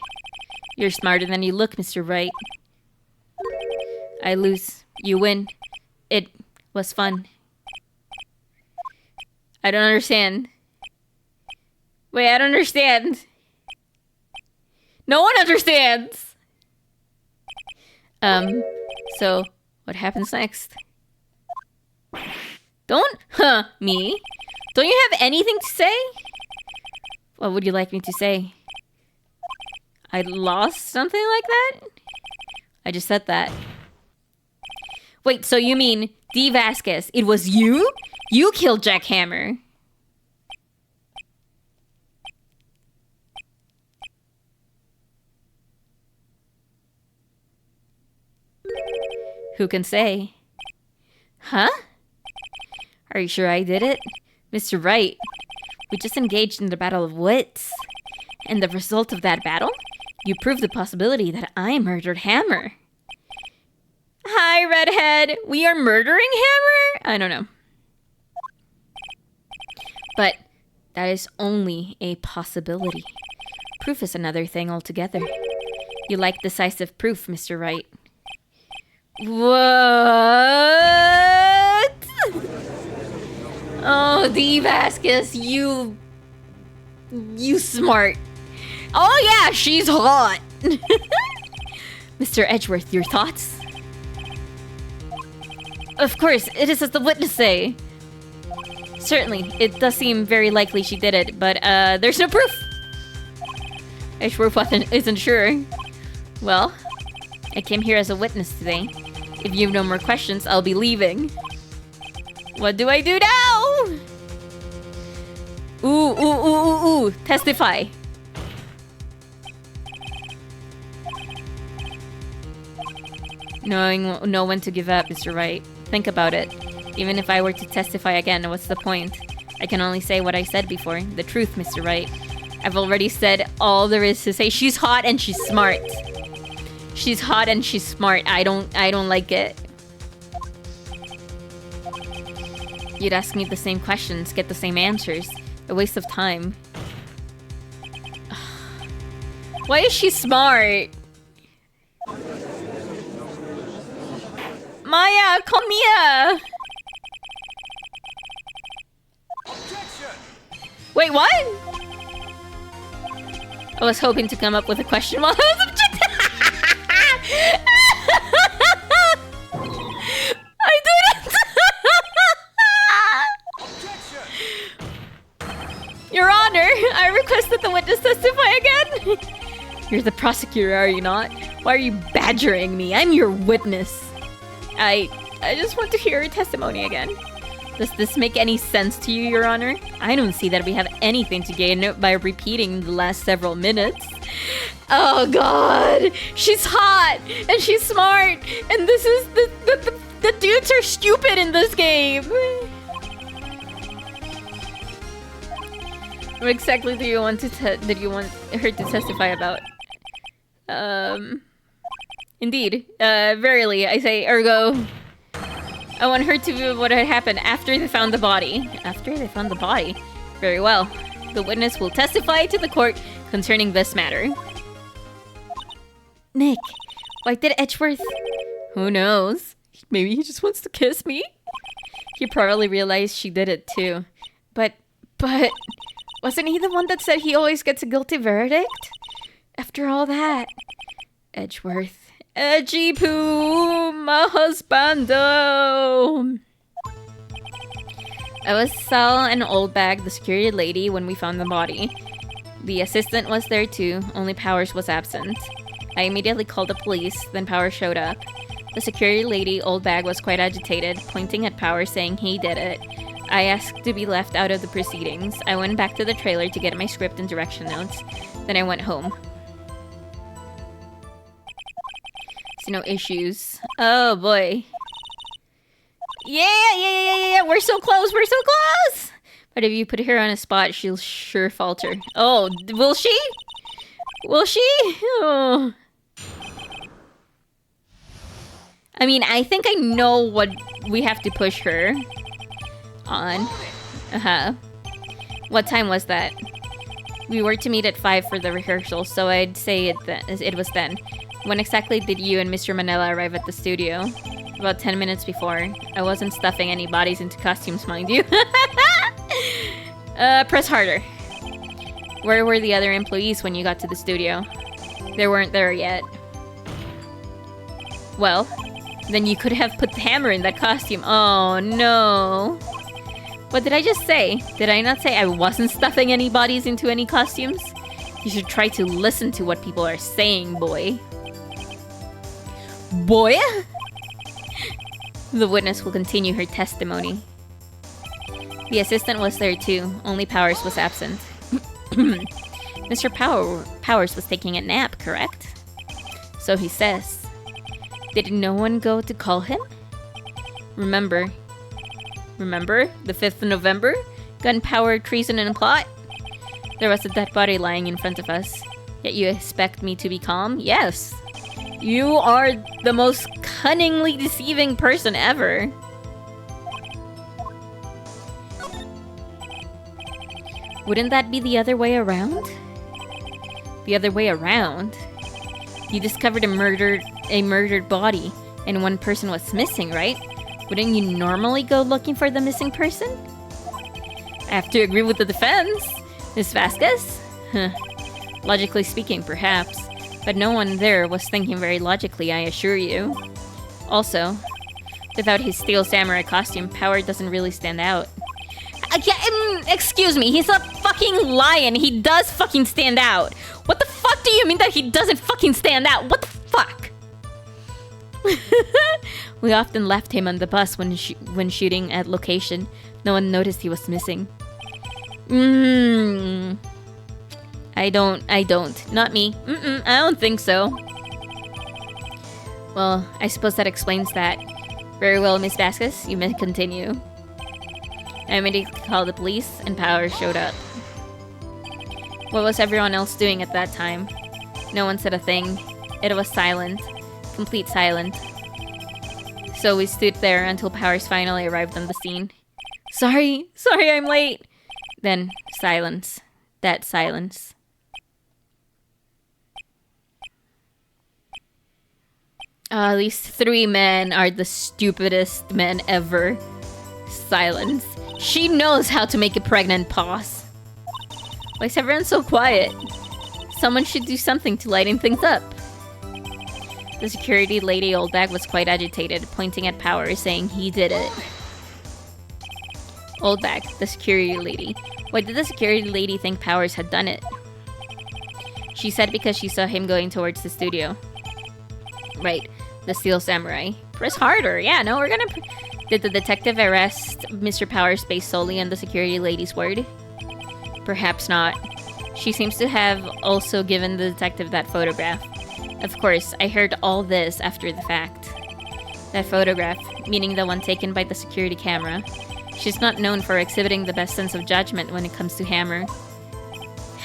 A: You're smarter than you look, Mr. Wright. I lose. You win. It was fun. I don't understand. Wait, I don't understand. No one understands! So, what happens next? Don't me. Don't you have anything to say? What would you like me to say? I lost something like that? I just said that. Wait, so you mean D. Vasquez, it was you? You killed Jack Hammer. Who can say? Huh? Are you sure I did it? Mr. Wright, we just engaged in the battle of wits. And the result of that battle? You proved the possibility that I murdered Hammer. Hi, Redhead. We are murdering Hammer? I don't know. But that is only a possibility. Proof is another thing altogether. You like decisive proof, Mr. Wright. What? Oh, D. Vasquez, you smart. Oh yeah, she's hot. Mr. Edgeworth, your thoughts? Of course, it is as the witness say. Certainly, it does seem very likely she did it, but there's no proof. Edgeworth isn't sure. Well, I came here as a witness today. If you have no more questions, I'll be leaving. What do I do now? Ooh. Testify. Know when to give up, Mr. Wright. Think about it. Even if I were to testify again, what's the point? I can only say what I said before. The truth, Mr. Wright. I've already said all there is to say. She's hot and she's smart. She's hot and she's smart. I don't like it. You'd ask me the same questions, get the same answers. A waste of time. Why is she smart? Maya, come here! Wait, what? I was hoping to come up with a question while I was objecting. I didn't! Your Honor, I request that the witness testify again. You're the prosecutor, are you not? Why are you badgering me? I'm your witness. I just want to hear your testimony again. Does this make any sense to you, Your Honor? I don't see that we have anything to gain by repeating the last several minutes. Oh god! She's hot! And she's smart! And this is the dudes are stupid in this game! What exactly do you want did you want her to testify about? Indeed. Verily, I say, ergo. I want her to view what had happened after they found the body. After they found the body? Very well. The witness will testify to the court concerning this matter. Nick, why did Edgeworth... Who knows? Maybe he just wants to kiss me? He probably realized she did it too. But... Wasn't he the one that said he always gets a guilty verdict? After all that... Edgeworth. Edgy poo, my husbando. I was Sal and Oldbag, the security lady, when we found the body. The assistant was there too, only Powers was absent. I immediately called the police, then Powers showed up. The security lady, Oldbag, was quite agitated, pointing at Powers saying he did it. I asked to be left out of the proceedings. I went back to the trailer to get my script and direction notes. Then I went home. So no issues. Oh boy. Yeah, we're so close, But if you put her on a spot, she'll sure falter. Oh, will she? Will she? Oh. I mean, I think I know what we have to push her on. What time was that? We were to meet at 5 for the rehearsal, so I'd say it was then. When exactly did you and Mr. Manila arrive at the studio? About 10 minutes before. I wasn't stuffing any bodies into costumes, mind you. Press harder. Where were the other employees when you got to the studio? They weren't there yet. Well, then you could have put the hammer in that costume. Oh, no. What did I just say? Did I not say I wasn't stuffing any bodies into any costumes? You should try to listen to what people are saying, boy. Boy? The witness will continue her testimony. The assistant was there too, only Powers was absent. Mr. Powers was taking a nap, correct? So he says. Did no one go to call him? Remember the 5th of November? Gunpowder, treason, and plot? There was a dead body lying in front of us. Yet you expect me to be calm? Yes. You are the most cunningly deceiving person ever. Wouldn't that be the other way around? The other way around? You discovered a murdered body, and one person was missing, right? Wouldn't you normally go looking for the missing person? I have to agree with the defense. Miss Vasquez? Huh. Logically speaking, perhaps. But no one there was thinking very logically, I assure you. Also, without his steel samurai costume, Power doesn't really stand out. Excuse me, he's a fucking lion. He does fucking stand out. What the fuck do you mean that he doesn't fucking stand out? What the fuck? We often left him on the bus when shooting at location. No one noticed he was missing. I don't. Not me. I don't think so. Well, I suppose that explains that. Very well, Miss Vasquez, you may continue. I immediately called the police, and Powers showed up. What was everyone else doing at that time? No one said a thing. It was silent. Complete silence. So we stood there until Powers finally arrived on the scene. Sorry, I'm late. Then, silence. That silence. These 3 men are the stupidest men ever. Silence. She knows how to make a pregnant pause. Why is everyone so quiet? Someone should do something to lighten things up. The security lady Oldbag was quite agitated, pointing at Powers, saying he did it. Oldbag, the security lady. Why did the security lady think Powers had done it? She said because she saw him going towards the studio. Right, the steel samurai. Press harder. Yeah, no, we're gonna... Did the detective arrest Mr. Powers based solely on the security lady's word? Perhaps not. She seems to have also given the detective that photograph. Of course, I heard all this after the fact. That photograph, meaning the one taken by the security camera. She's not known for exhibiting the best sense of judgment when it comes to Hammer.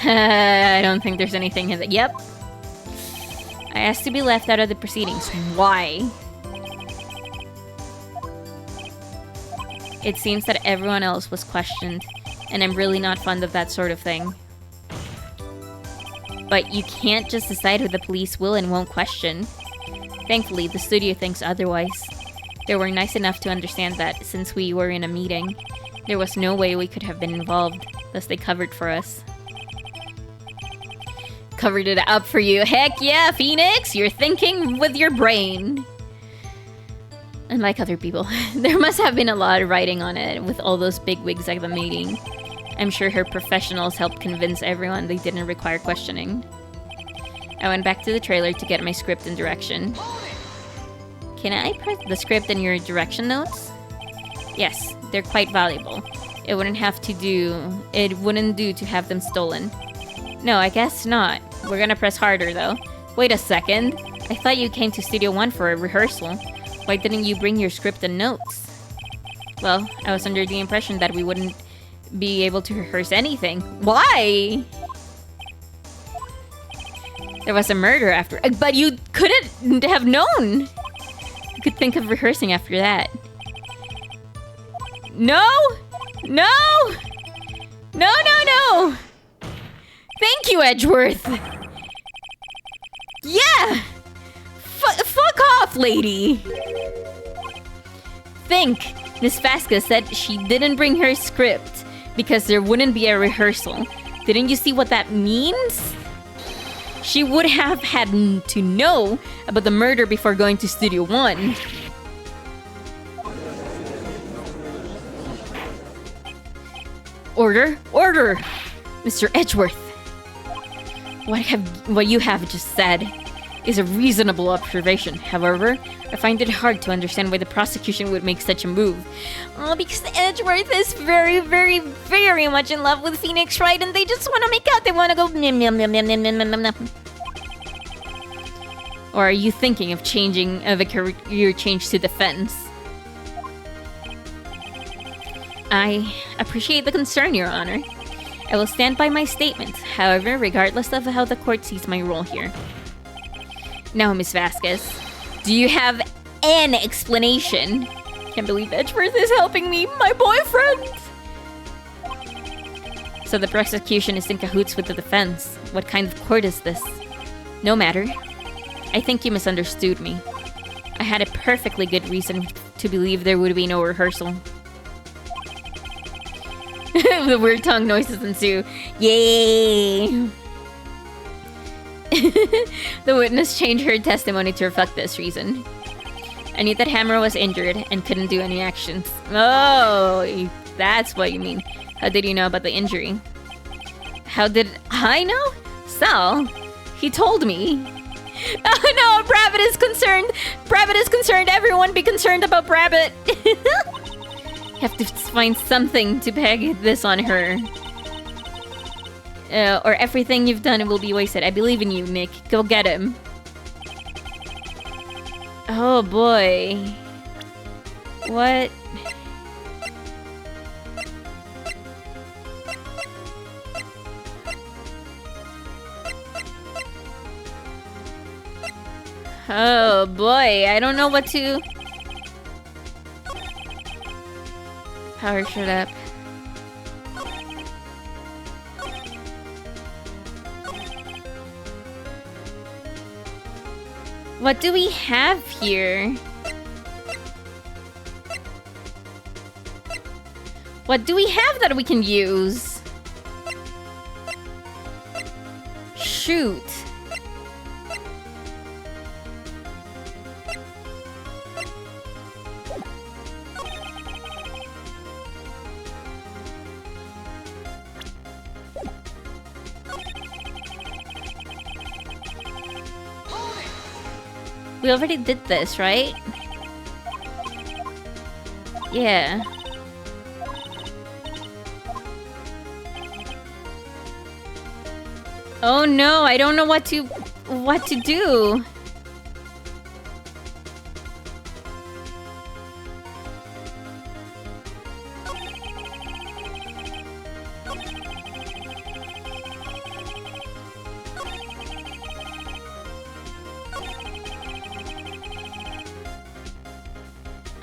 A: I don't think there's anything in it. Yep. I asked to be left out of the proceedings. Why? It seems that everyone else was questioned, and I'm really not fond of that sort of thing. But you can't just decide who the police will and won't question. Thankfully, the studio thinks otherwise. They were nice enough to understand that, since we were in a meeting, there was no way we could have been involved, thus they covered for us. Covered it up for you. Heck yeah, Phoenix! You're thinking with your brain. Unlike other people, there must have been a lot of writing on it with all those bigwigs at the meeting. I'm sure her professionals helped convince everyone they didn't require questioning. I went back to the trailer to get my script and direction. Can I print the script and your direction notes? Yes, they're quite valuable. It wouldn't do to have them stolen. No, I guess not. We're gonna press harder though. Wait a second. I thought you came to Studio 1 for a rehearsal. Why didn't you bring your script and notes? Well, I was under the impression that we wouldn't be able to rehearse anything. Why? There was a murder after, but you couldn't have known. You could think of rehearsing after that. No! No! No, no, no! Thank you, Edgeworth! Yeah! Fuck off, lady! Think. Miss Vasquez said she didn't bring her script because there wouldn't be a rehearsal. Didn't you see what that means? She would have had to know about the murder before going to Studio 1. Order! Order! Mr. Edgeworth! What you have just said is a reasonable observation. However, I find it hard to understand why the prosecution would make such a move. Oh, because Edgeworth is very, very, very much in love with Phoenix Wright, and they just want to make out. They want to go Or are you thinking of a career change to defense? I appreciate the concern, Your Honor. I will stand by my statement, however, regardless of how the court sees my role here. Now, Miss Vasquez, do you have an explanation? Can't believe Edgeworth is helping me, my boyfriend! So the prosecution is in cahoots with the defense. What kind of court is this? No matter. I think you misunderstood me. I had a perfectly good reason to believe there would be no rehearsal. The weird tongue noises ensue. Yay! The witness changed her testimony to reflect this reason. I knew that Hammer was injured and couldn't do any actions. Oh, that's what you mean. How did you know about the injury? How did I know? Sal, he told me. Oh no, Brabbit is concerned. Brabbit is concerned. Everyone be concerned about Brabbit. Have to find something to peg this on her. Or everything you've done will be wasted. I believe in you, Nick. Go get him. Oh boy. What? Oh boy, I don't know what to... Power shut up. What do we have here? What do we have that we can use? Shoot. We already did this, right? Yeah. Oh no, I don't know what to do.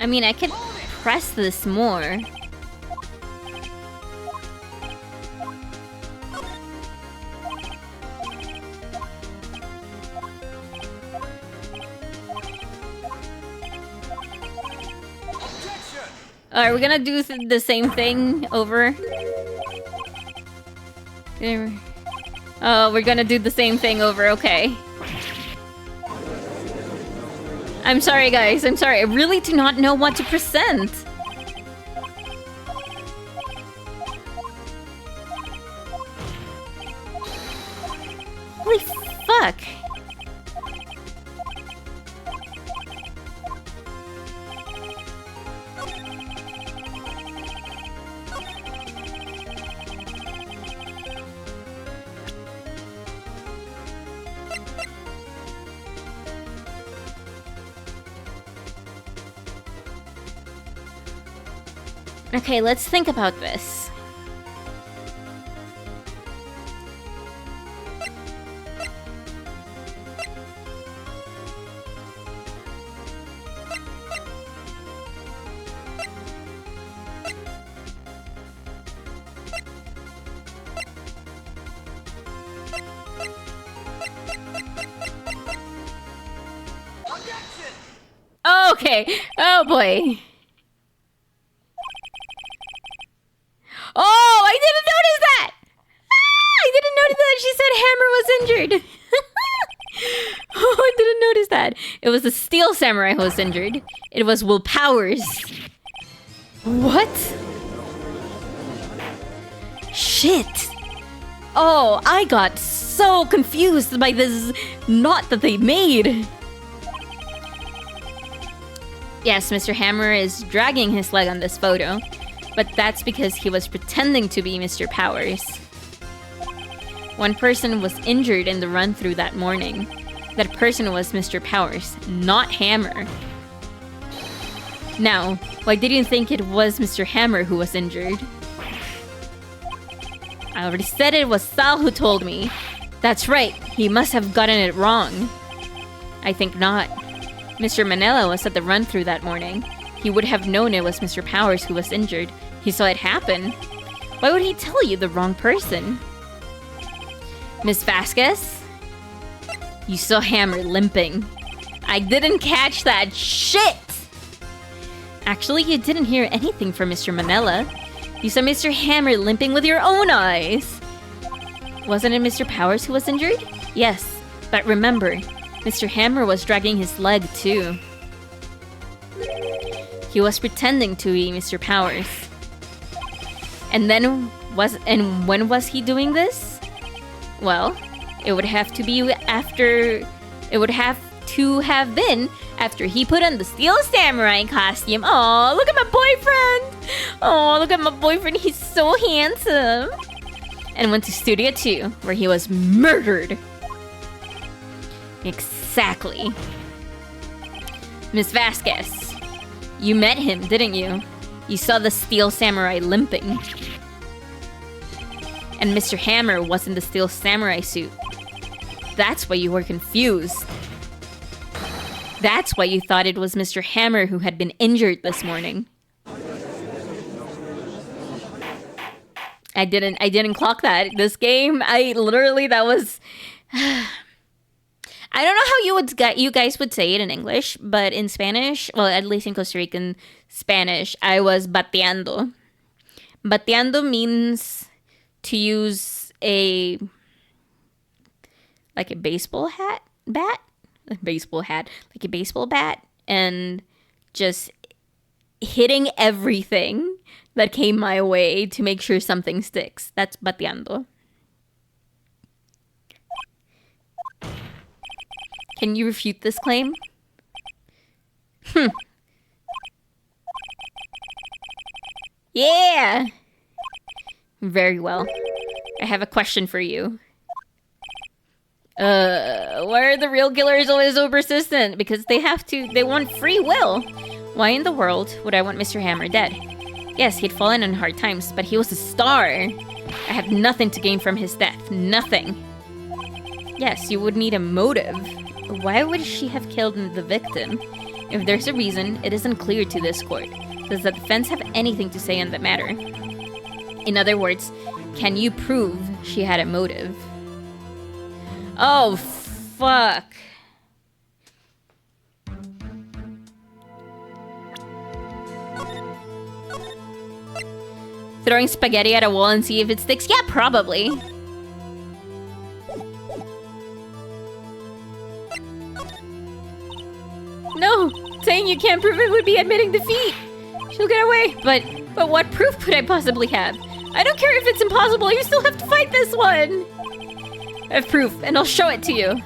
A: I mean, I could press this more. Alright, we're gonna do the same thing over. Oh, we're gonna do the same thing over, okay. I'm sorry, guys. I'm sorry. I really do not know what to present. Holy fuck. Okay, let's think about this. Okay. Oh boy. Oh, I didn't notice that! Ah, I didn't notice that she said Hammer was injured. Oh, I didn't notice that. It was the Steel Samurai who was injured. It was Will Powers. What? Shit. Oh, I got so confused by this knot that they made. Yes, Mr. Hammer is dragging his leg on this photo. But that's because he was pretending to be Mr. Powers. One person was injured in the run-through that morning. That person was Mr. Powers, not Hammer. Now, why did you think it was Mr. Hammer who was injured? I already said it was Sal who told me. That's right, he must have gotten it wrong. I think not. Mr. Manila was at the run-through that morning. He would have known it was Mr. Powers who was injured. He saw it happen. Why would he tell you the wrong person? Miss Vasquez? You saw Hammer limping. I didn't catch that shit! Actually, you didn't hear anything from Mr. Manila. You saw Mr. Hammer limping with your own eyes. Wasn't it Mr. Powers who was injured? Yes, but remember, Mr. Hammer was dragging his leg too. He was pretending to be Mr. Powers. And when was he doing this? Well, it would have to be after... It would have to have been after he put on the Steel Samurai costume. Oh, look at my boyfriend! Oh, look at my boyfriend, he's so handsome! And went to Studio 2, where he was murdered. Exactly. Miss Vasquez, you met him, didn't you? You saw the Steel Samurai limping. And Mr. Hammer was in the Steel Samurai suit. That's why you were confused. That's why you thought it was Mr. Hammer who had been injured this morning. I didn't clock that. This game, that was... I don't know how you guys would say it in English, but in Spanish, well, at least in Costa Rican Spanish, I was bateando. Bateando means to use a baseball bat, like a baseball bat, and just hitting everything that came my way to make sure something sticks. That's bateando. Can you refute this claim? Yeah! Very well. I have a question for you. Why are the real killers always so persistent? Because they want free will. Why in the world would I want Mr. Hammer dead? Yes, he'd fallen on hard times, but he was a star. I have nothing to gain from his death. Nothing. Yes, you would need a motive. Why would she have killed the victim? If there's a reason, it isn't clear to this court. Does the defense have anything to say on the matter? In other words, can you prove she had a motive? Oh, fuck. Throwing spaghetti at a wall and see if it sticks? Yeah, probably. No! Saying you can't prove it would be admitting defeat! She'll get away! But what proof could I possibly have? I don't care if it's impossible, you still have to fight this one! I have proof, and I'll show it to you.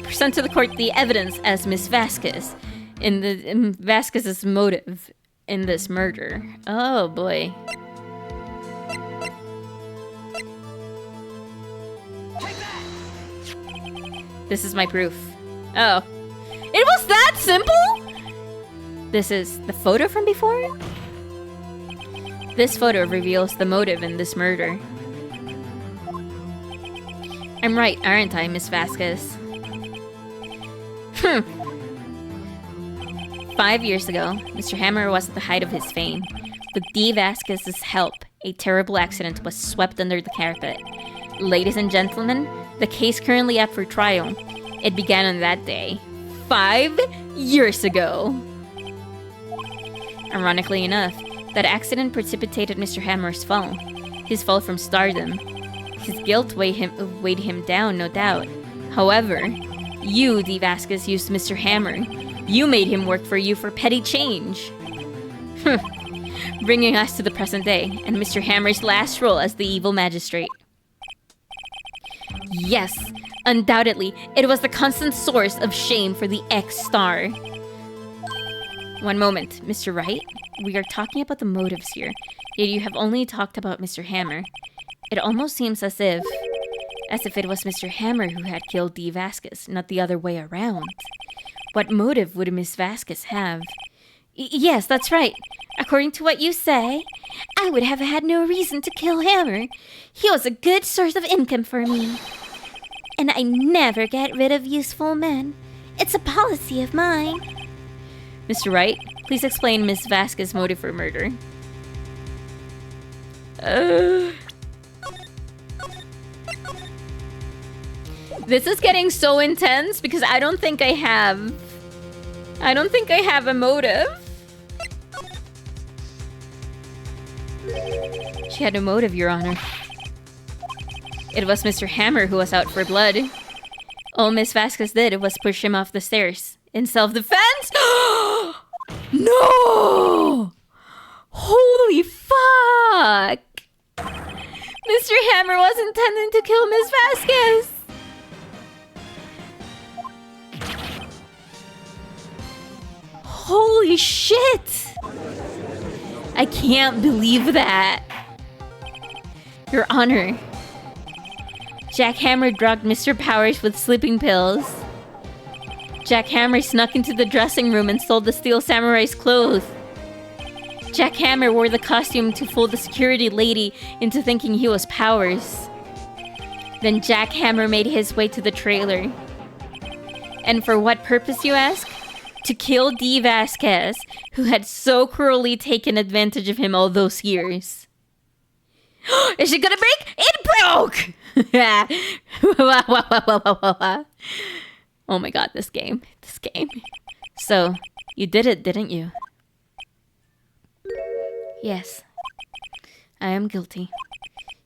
A: Present to the court the evidence as Miss Vasquez in Vasquez's motive in this murder. Oh boy. This is my proof. Oh. It was that simple? This is the photo from before? This photo reveals the motive in this murder. I'm right, aren't I, Miss Vasquez? 5 years ago, Mr. Hammer was at the height of his fame. With D. Vasquez's help, a terrible accident was swept under the carpet. Ladies and gentlemen, the case currently up for trial. It began on that day, 5 years ago. Ironically enough, that accident precipitated Mr. Hammer's fall. His fall from stardom. His guilt weighed him down, no doubt. However, you, D. Vasquez, used Mr. Hammer. You made him work for you for petty change. Bringing us to the present day, and Mr. Hammer's last role as the evil magistrate. Yes, undoubtedly, it was the constant source of shame for the ex-star. One moment, Mr. Wright. We are talking about the motives here, yet you have only talked about Mr. Hammer. It almost seems as if it was Mr. Hammer who had killed D. Vasquez, not the other way around. What motive would Miss Vasquez have? Yes, that's right. According to what you say, I would have had no reason to kill Hammer. He was a good source of income for me. And I never get rid of useful men. It's a policy of mine. Mr. Wright, please explain Miss Vasquez's motive for murder. This is getting so intense because I don't think I have a motive. She had no motive, Your Honor. It was Mr. Hammer who was out for blood. All Miss Vasquez did was push him off the stairs. In self-defense? No! Holy fuck! Mr. Hammer was intending to kill Miss Vasquez! Holy shit! I can't believe that. Your Honor, Jack Hammer drugged Mr. Powers with sleeping pills. Jack Hammer snuck into the dressing room and stole the Steel Samurai's clothes. Jack Hammer wore the costume to fool the security lady into thinking he was Powers. Then Jack Hammer made his way to the trailer. And for what purpose, you ask? To kill D. Vasquez, who had so cruelly taken advantage of him all those years. Is it gonna break? It broke! Oh my god, this game. So, you did it, didn't you? Yes. I am guilty.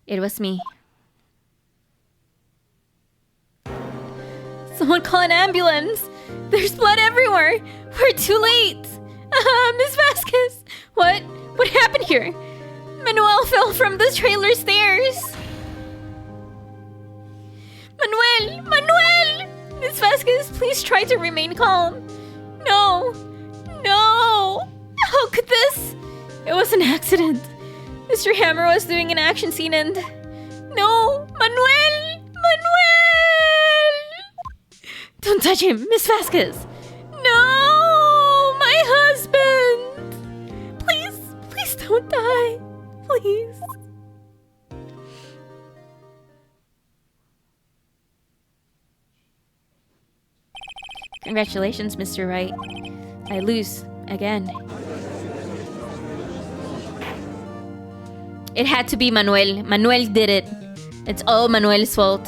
A: It was me. Someone call an ambulance! There's blood everywhere! We're too late! Miss Vasquez! What happened here? Manuel fell from the trailer stairs! Manuel! Miss Vasquez, please try to remain calm. No! How could this? It was an accident. Mr. Hammer was doing an action scene and... No! Manuel! Don't touch him, Miss Vasquez! No! My husband! Please don't die. Please. Congratulations, Mr. Wright. I lose again. It had to be Manuel. Manuel did it. It's all Manuel's fault.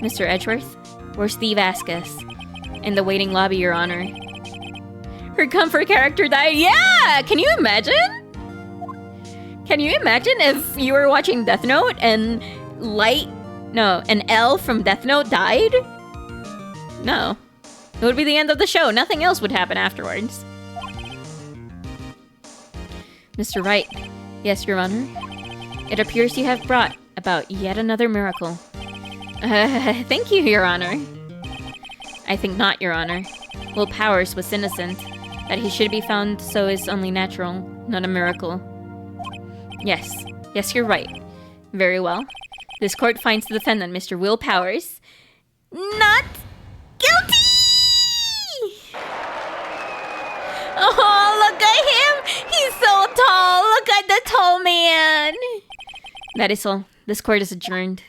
A: Mr. Edgeworth, where's Steve Vasquez? In the waiting lobby, Your Honor. Her comfort character died. Yeah! Can you imagine? Can you imagine if you were watching Death Note and an L from Death Note died? No. It would be the end of the show. Nothing else would happen afterwards. Mr. Wright. Yes, Your Honor. It appears you have brought about yet another miracle. Thank you, Your Honor. I think not, Your Honor. Will Powers was innocent. That he should be found so is only natural, not a miracle. Yes. Yes, you're right. Very well. This court finds the defendant, Mr. Will Powers, not guilty! Oh, look at him! He's so tall! Look at the tall man! That is all. This court is adjourned.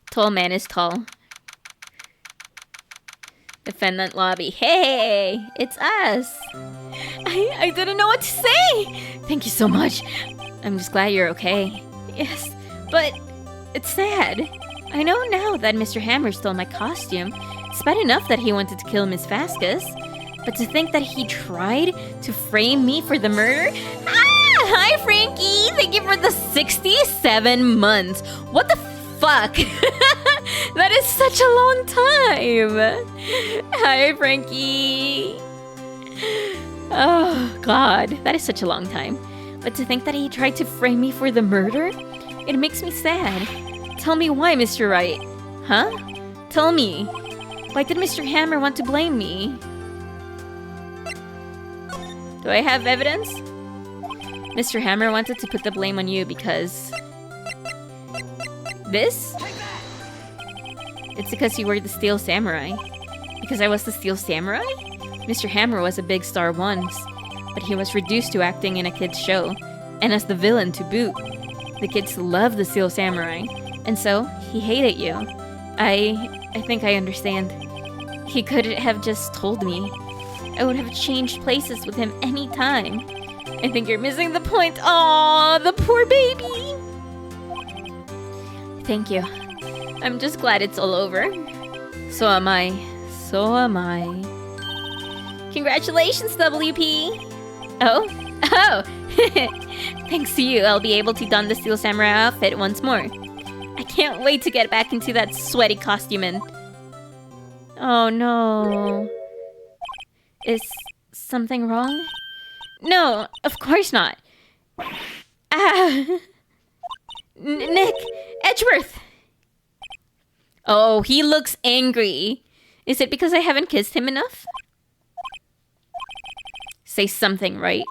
A: Tall man is tall. Defendant lobby. Hey, it's us. I didn't know what to say. Thank you so much. I'm just glad you're okay. Yes, but it's sad. I know now that Mr. Hammer stole my costume. It's bad enough that he wanted to kill Miss Vasquez, but to think that he tried to frame me for the murder? Ah! Hi, Frankie! Thank you for the 67 months. What the fuck? That is such a long time. Hi, Frankie. Oh, God. That is such a long time. But to think that he tried to frame me for the murder? It makes me sad. Tell me why, Mr. Wright. Huh? Tell me. Why did Mr. Hammer want to blame me? Do I have evidence? Mr. Hammer wanted to put the blame on you because... This? It's because you were the Steel Samurai. Because I was the Steel Samurai? Mr. Hammer was a big star once, but he was reduced to acting in a kid's show, and as the villain to boot. The kids loved the Steel Samurai, and so he hated you. I think I understand. He could have just told me. I would have changed places with him any time. I think you're missing the point. Aww, the poor baby. Thank you. I'm just glad it's all over. So am I. So am I. Congratulations, WP! Oh? Oh! Thanks to you, I'll be able to don the Steel Samurai outfit once more. I can't wait to get back into that sweaty costume and... Oh no... Is something wrong? No, of course not. Ah... Nick! Edgeworth! Oh, he looks angry. Is it because I haven't kissed him enough? Say something, right?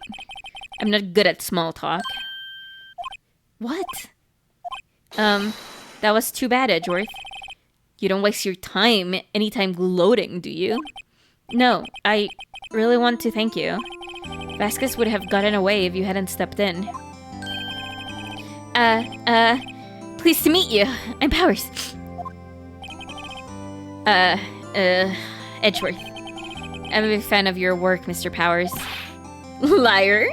A: I'm not good at small talk. What? That was too bad, Edgeworth. You don't waste your time anytime gloating, do you? No, I really want to thank you. Vasquez would have gotten away if you hadn't stepped in. Pleased to meet you. I'm Powers. Edgeworth. I'm a big fan of your work, Mr. Powers. Liar.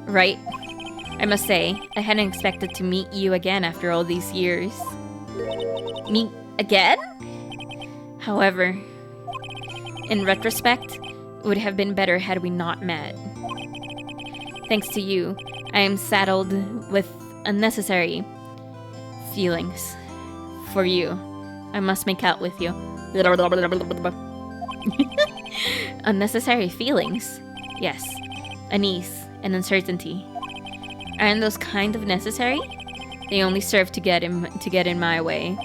A: Right. I must say, I hadn't expected to meet you again after all these years. Meet again? However, in retrospect, it would have been better had we not met. Thanks to you, I am saddled with unnecessary feelings for you. I must make out with you. Unnecessary feelings? Yes. Unease and uncertainty. Aren't those kind of necessary? They only serve to get in my way.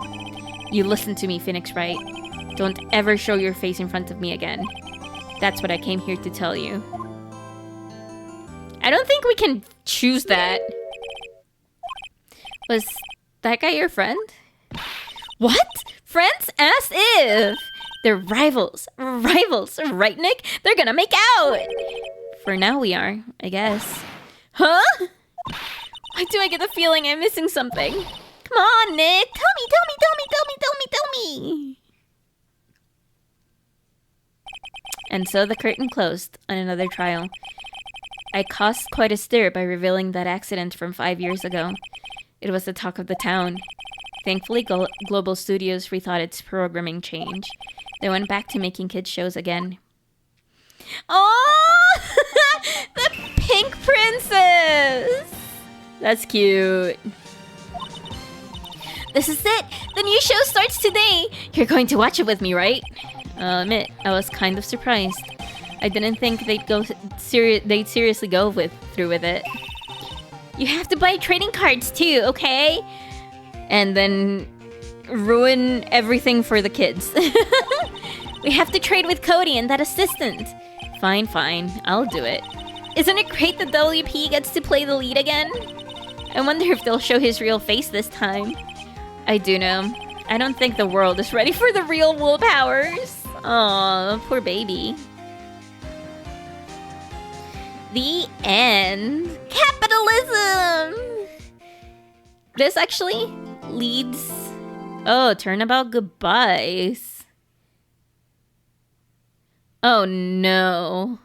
A: You listen to me, Phoenix Wright. Don't ever show your face in front of me again. That's what I came here to tell you. I don't think we can choose that. Was that guy your friend? What? Friends? As if! They're rivals. Rivals, right, Nick? They're gonna make out! For now we are, I guess. Huh? Why do I get the feeling I'm missing something? Come on, Nick! Tell me! And so the curtain closed on another trial. I caused quite a stir by revealing that accident from 5 years ago. It was the talk of the town. Thankfully, Global Studios rethought its programming change. They went back to making kids shows again. Oh! The pink princess! That's cute. This is it! The new show starts today! You're going to watch it with me, right? I'll admit, I was kind of surprised. I didn't think they'd seriously go through with it. You have to buy trading cards too, okay? And then ruin everything for the kids. We have to trade with Cody and that assistant. Fine, I'll do it. Isn't it great that WP gets to play the lead again? I wonder if they'll show his real face this time. I do know. I don't think the world is ready for the real Wool powers. Aw, poor baby. The end. Capitalism! This actually leads... Oh, turnabout goodbyes. Oh no.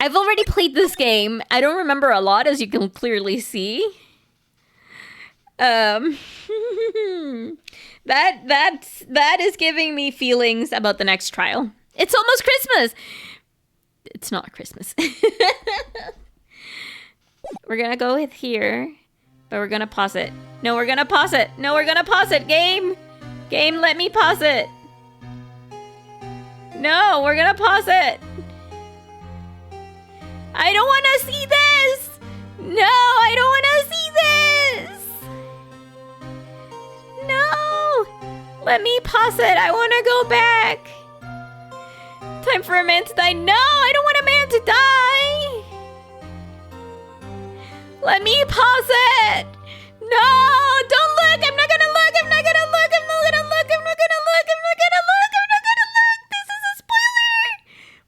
A: I've already played this game. I don't remember a lot, as you can clearly see. That is giving me feelings about the next trial. It's almost Christmas. It's not Christmas. We're gonna go with here, but we're gonna pause it. No, we're gonna pause it. No, we're gonna pause it. Game, let me pause it. No, we're gonna pause it. I don't want to see this. No, I don't want to see this. No, let me pause it. I want to go back. Time for a man to die. No, I don't want a man to die. Let me pause it. No, don't look. I'm not gonna look. I'm not gonna look. I'm not gonna look. I'm not gonna look. I'm not gonna look. I'm not gonna look. This is a spoiler.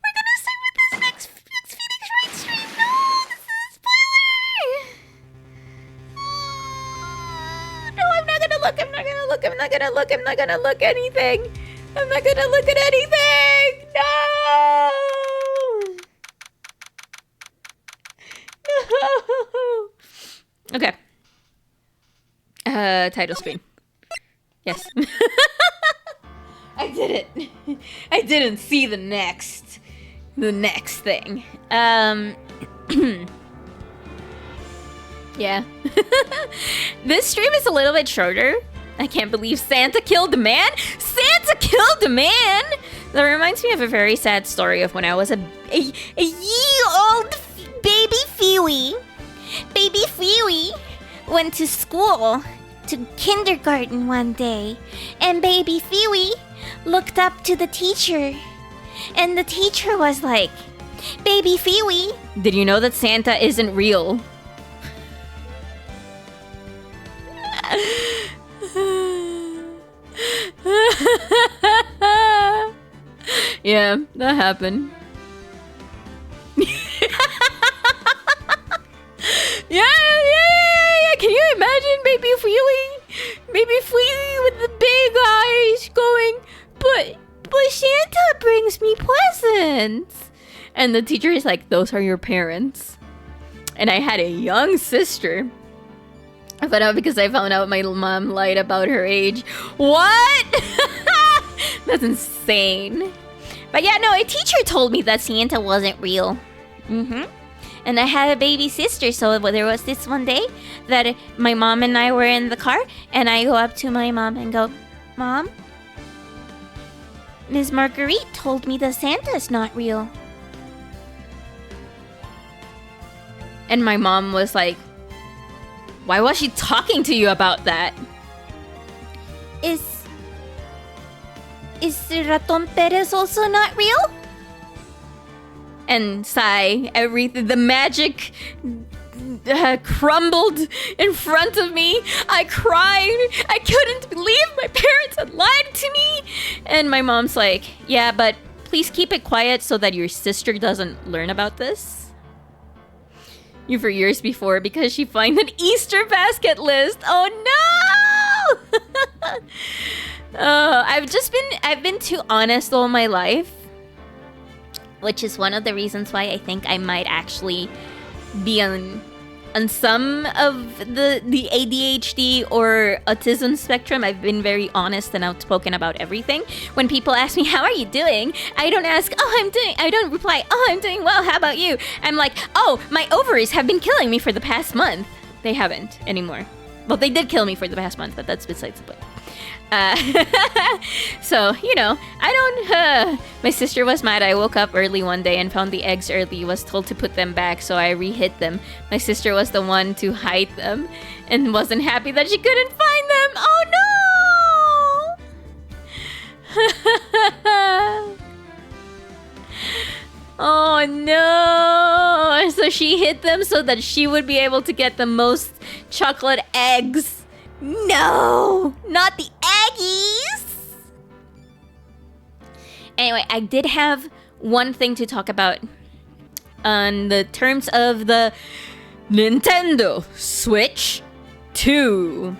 A: We're gonna start with this next Phoenix Wright stream. No, this is a spoiler. No, I'm not gonna look. I'm not gonna look. I'm not gonna look. I'm not gonna look anything. I'm not gonna look at anything. No. No. Okay. Title screen. Yes. I did it. I didn't see the next thing. Yeah. This stream is a little bit shorter. I can't believe Santa killed a man. Santa killed a man. That reminds me of a very sad story of when I was a ye old baby Firi. Baby Firi went to school, to kindergarten one day, and baby Firi looked up to the teacher, and the teacher was like, "Baby Firi, did you know that Santa isn't real?" Yeah, that happened. Yeah. Can you imagine Baby Fili with the big eyes going, but Santa brings me presents. And the teacher is like, those are your parents. And I had a young sister. I found out because I found out my mom lied about her age. What? That's insane. But yeah, no, a teacher told me that Santa wasn't real. And I had a baby sister, so there was this one day that my mom and I were in the car, and I go up to my mom and go, "Mom, Ms. Marguerite told me that Santa's not real." And my mom was like, "Why was she talking to you about that?" Is Raton Perez also not real? And sigh, the magic crumbled in front of me. I cried. I couldn't believe my parents had lied to me. And my mom's like, "Yeah, but please keep it quiet so that your sister doesn't learn about this." For years before, because she found an Easter basket list. Oh no! I've been too honest all my life, which is one of the reasons why I think I might actually be on some of the ADHD or autism spectrum. I've been very honest and outspoken about everything. When people ask me, how are you doing? I don't reply, oh, I'm doing well, how about you? I'm like, oh, my ovaries have been killing me for the past month. They haven't anymore. Well, they did kill me for the past month, but that's besides the point. So, my sister was mad. I woke up early one day and found the eggs early, was told to put them back, so I re-hid them. My sister was the one to hide them and wasn't happy that she couldn't find them. Oh no! Oh no! So she hid them so that she would be able to get the most chocolate eggs. No! Not the eggies! Anyway, I did have one thing to talk about on the terms of the Nintendo Switch 2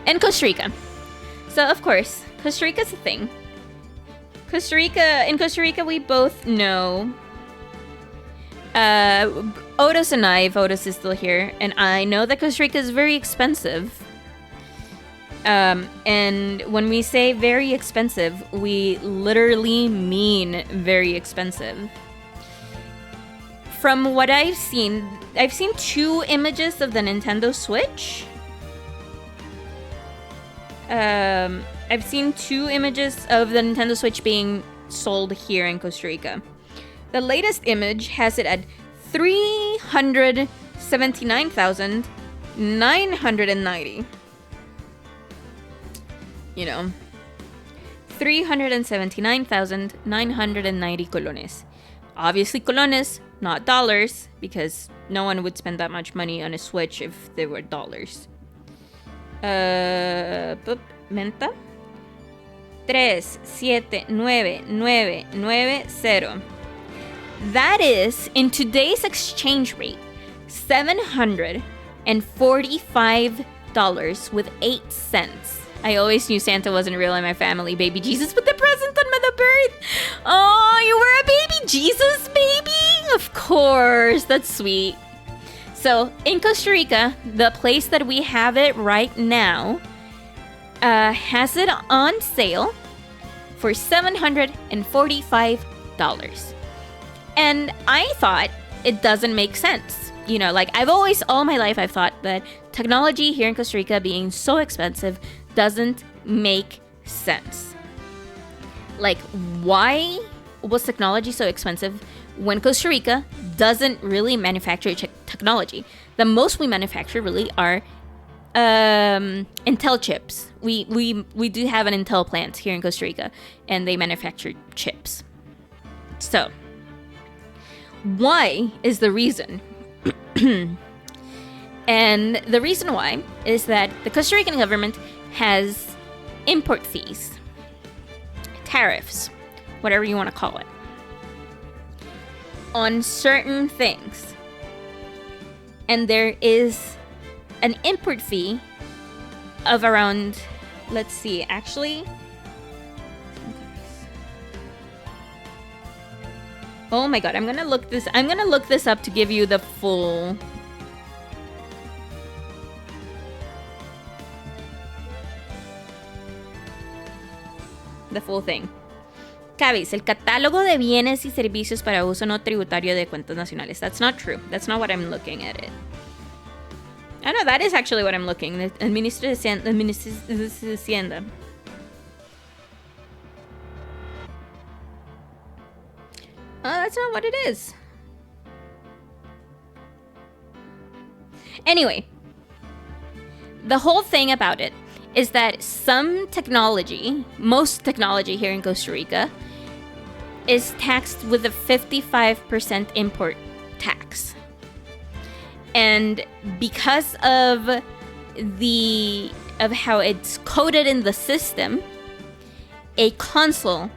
A: in Costa Rica. So, of course, Costa Rica's a thing. In Costa Rica, we both know... Otis and I, if Otis is still here, and I know that Costa Rica is very expensive. And when we say very expensive, we literally mean very expensive. From what I've seen 2 images of the Nintendo Switch. I've seen 2 images of the Nintendo Switch being sold here in Costa Rica. The latest image has it at $379,990. 379,990 colones. Obviously colones, not dollars, because no one would spend that much money on a Switch if they were dollars. Menta 379,990. That is, in today's exchange rate, $745.08. I always knew Santa wasn't real in my family. Baby Jesus put the present on the birth. Oh, you were a baby Jesus, baby? Of course, that's sweet. So, in Costa Rica, the place that we have it right now has it on sale for $745. And I thought it doesn't make sense. All my life I've thought that technology here in Costa Rica being so expensive doesn't make sense. Like, why was technology so expensive when Costa Rica doesn't really manufacture technology? The most we manufacture really are Intel chips. We do have an Intel plant here in Costa Rica, and they manufacture chips. So, why is the reason? And the reason why is that the Costa Rican government has import fees, tariffs, whatever you want to call it, on certain things. And there is an import fee of around, let's see, actually... Oh my god, I'm gonna look this up to give you the full... thing. Cabis, el catálogo de bienes y servicios para uso no tributario de cuentas nacionales. That's not true. That's not what I'm looking at it. Oh no, that is actually what I'm looking. El Ministro de Hacienda. Oh, that's not what it is. Anyway, the whole thing about it is that most technology here in Costa Rica is taxed with a 55% import tax. And because of how it's coded in the system, a console,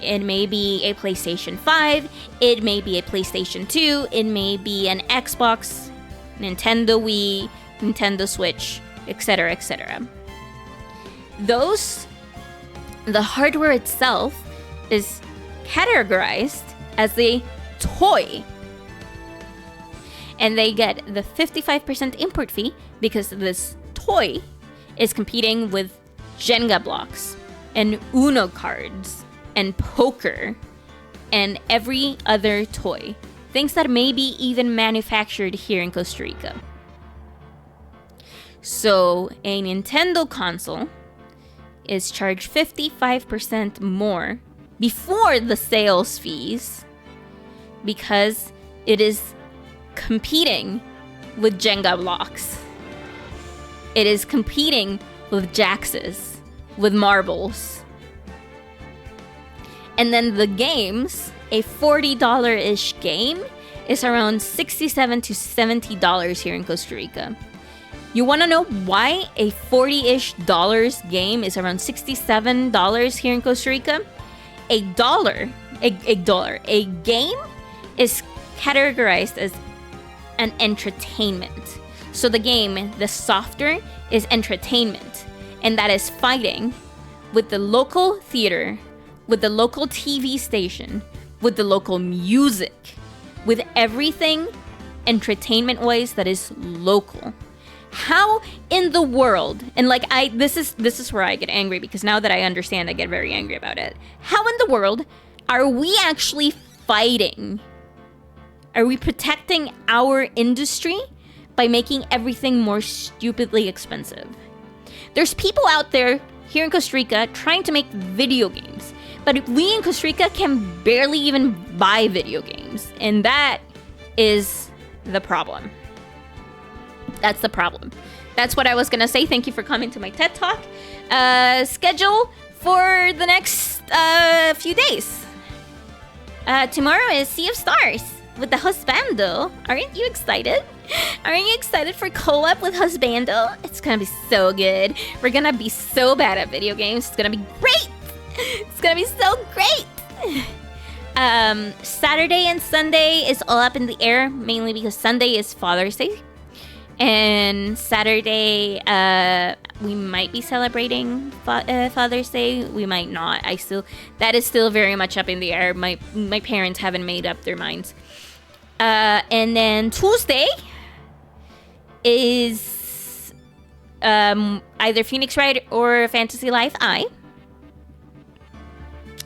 A: it may be a PlayStation 5, it may be a PlayStation 2, it may be an Xbox, Nintendo Wii, Nintendo Switch, etc., etc. The hardware itself is categorized as a toy. And they get the 55% import fee because this toy is competing with Jenga blocks and Uno cards and poker and every other toy. Things that may be even manufactured here in Costa Rica. So a Nintendo console is charged 55% more before the sales fees because it is competing with Jenga blocks. It is competing with Jaxes, with marbles. And then the games, a $40-ish game, is around $67 to $70 here in Costa Rica. You want to know why a $40-ish game is around $67 here in Costa Rica? A game is categorized as an entertainment. So the game, the software, is entertainment. And that is fighting with the local theater, with the local TV station, with the local music, with everything entertainment-wise that is local. How in the world, and like this is where I get angry, because now that I understand, I get very angry about it. How in the world are we actually fighting? Are we protecting our industry by making everything more stupidly expensive? There's people out there here in Costa Rica trying to make video games, but we in Costa Rica can barely even buy video games, and that is the problem. That's the problem. That's what I was gonna say. Thank you for coming to my TED Talk. Schedule for the next few days. Tomorrow is Sea of Stars with the Husbando. Aren't you excited? Aren't you excited for co-op with Husbando? It's gonna be so good. We're gonna be so bad at video games. It's gonna be great. It's gonna be so great. Saturday and Sunday is all up in the air, mainly because Sunday is Father's Day. And Saturday, we might be celebrating Father's Day. We might not. That is still very much up in the air. My parents haven't made up their minds. And then Tuesday is either Phoenix Wright or Fantasy Life I.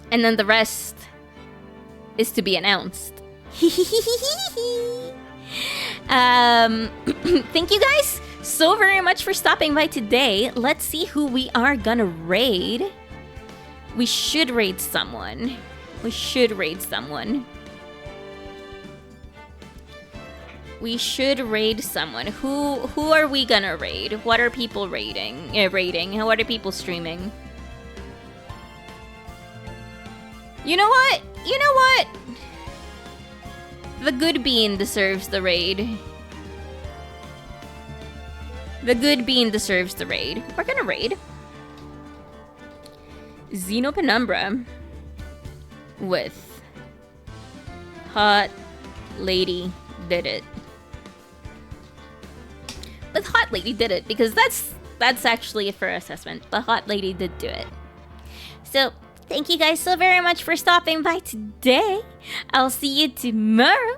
A: And then the rest is to be announced. Thank you guys so very much for stopping by today. Let's see who we are gonna raid. We should raid someone. We should raid someone. Who are we gonna raid? What are people raiding? What are people streaming? You know what? The Good Bean deserves the raid. The Good Bean deserves the raid. We're gonna raid Xenopenumbra with Hot Lady Did It. With Hot Lady Did It, because that's actually a fair assessment. But Hot Lady did do it. So thank you guys so very much for stopping by today. I'll see you tomorrow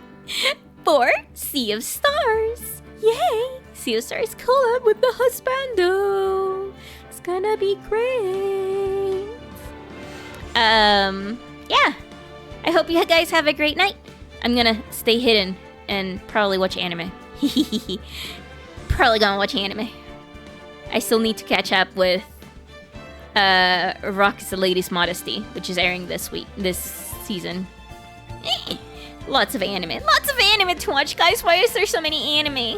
A: for Sea of Stars. Yay! Sea of Stars collab with the Husbando. It's gonna be great. Yeah. I hope you guys have a great night. I'm gonna stay hidden and probably watch anime. Probably gonna watch anime. I still need to catch up with Rock is the Lady's Modesty, which is airing this season. Lots of anime to watch, guys. Why is there so many anime?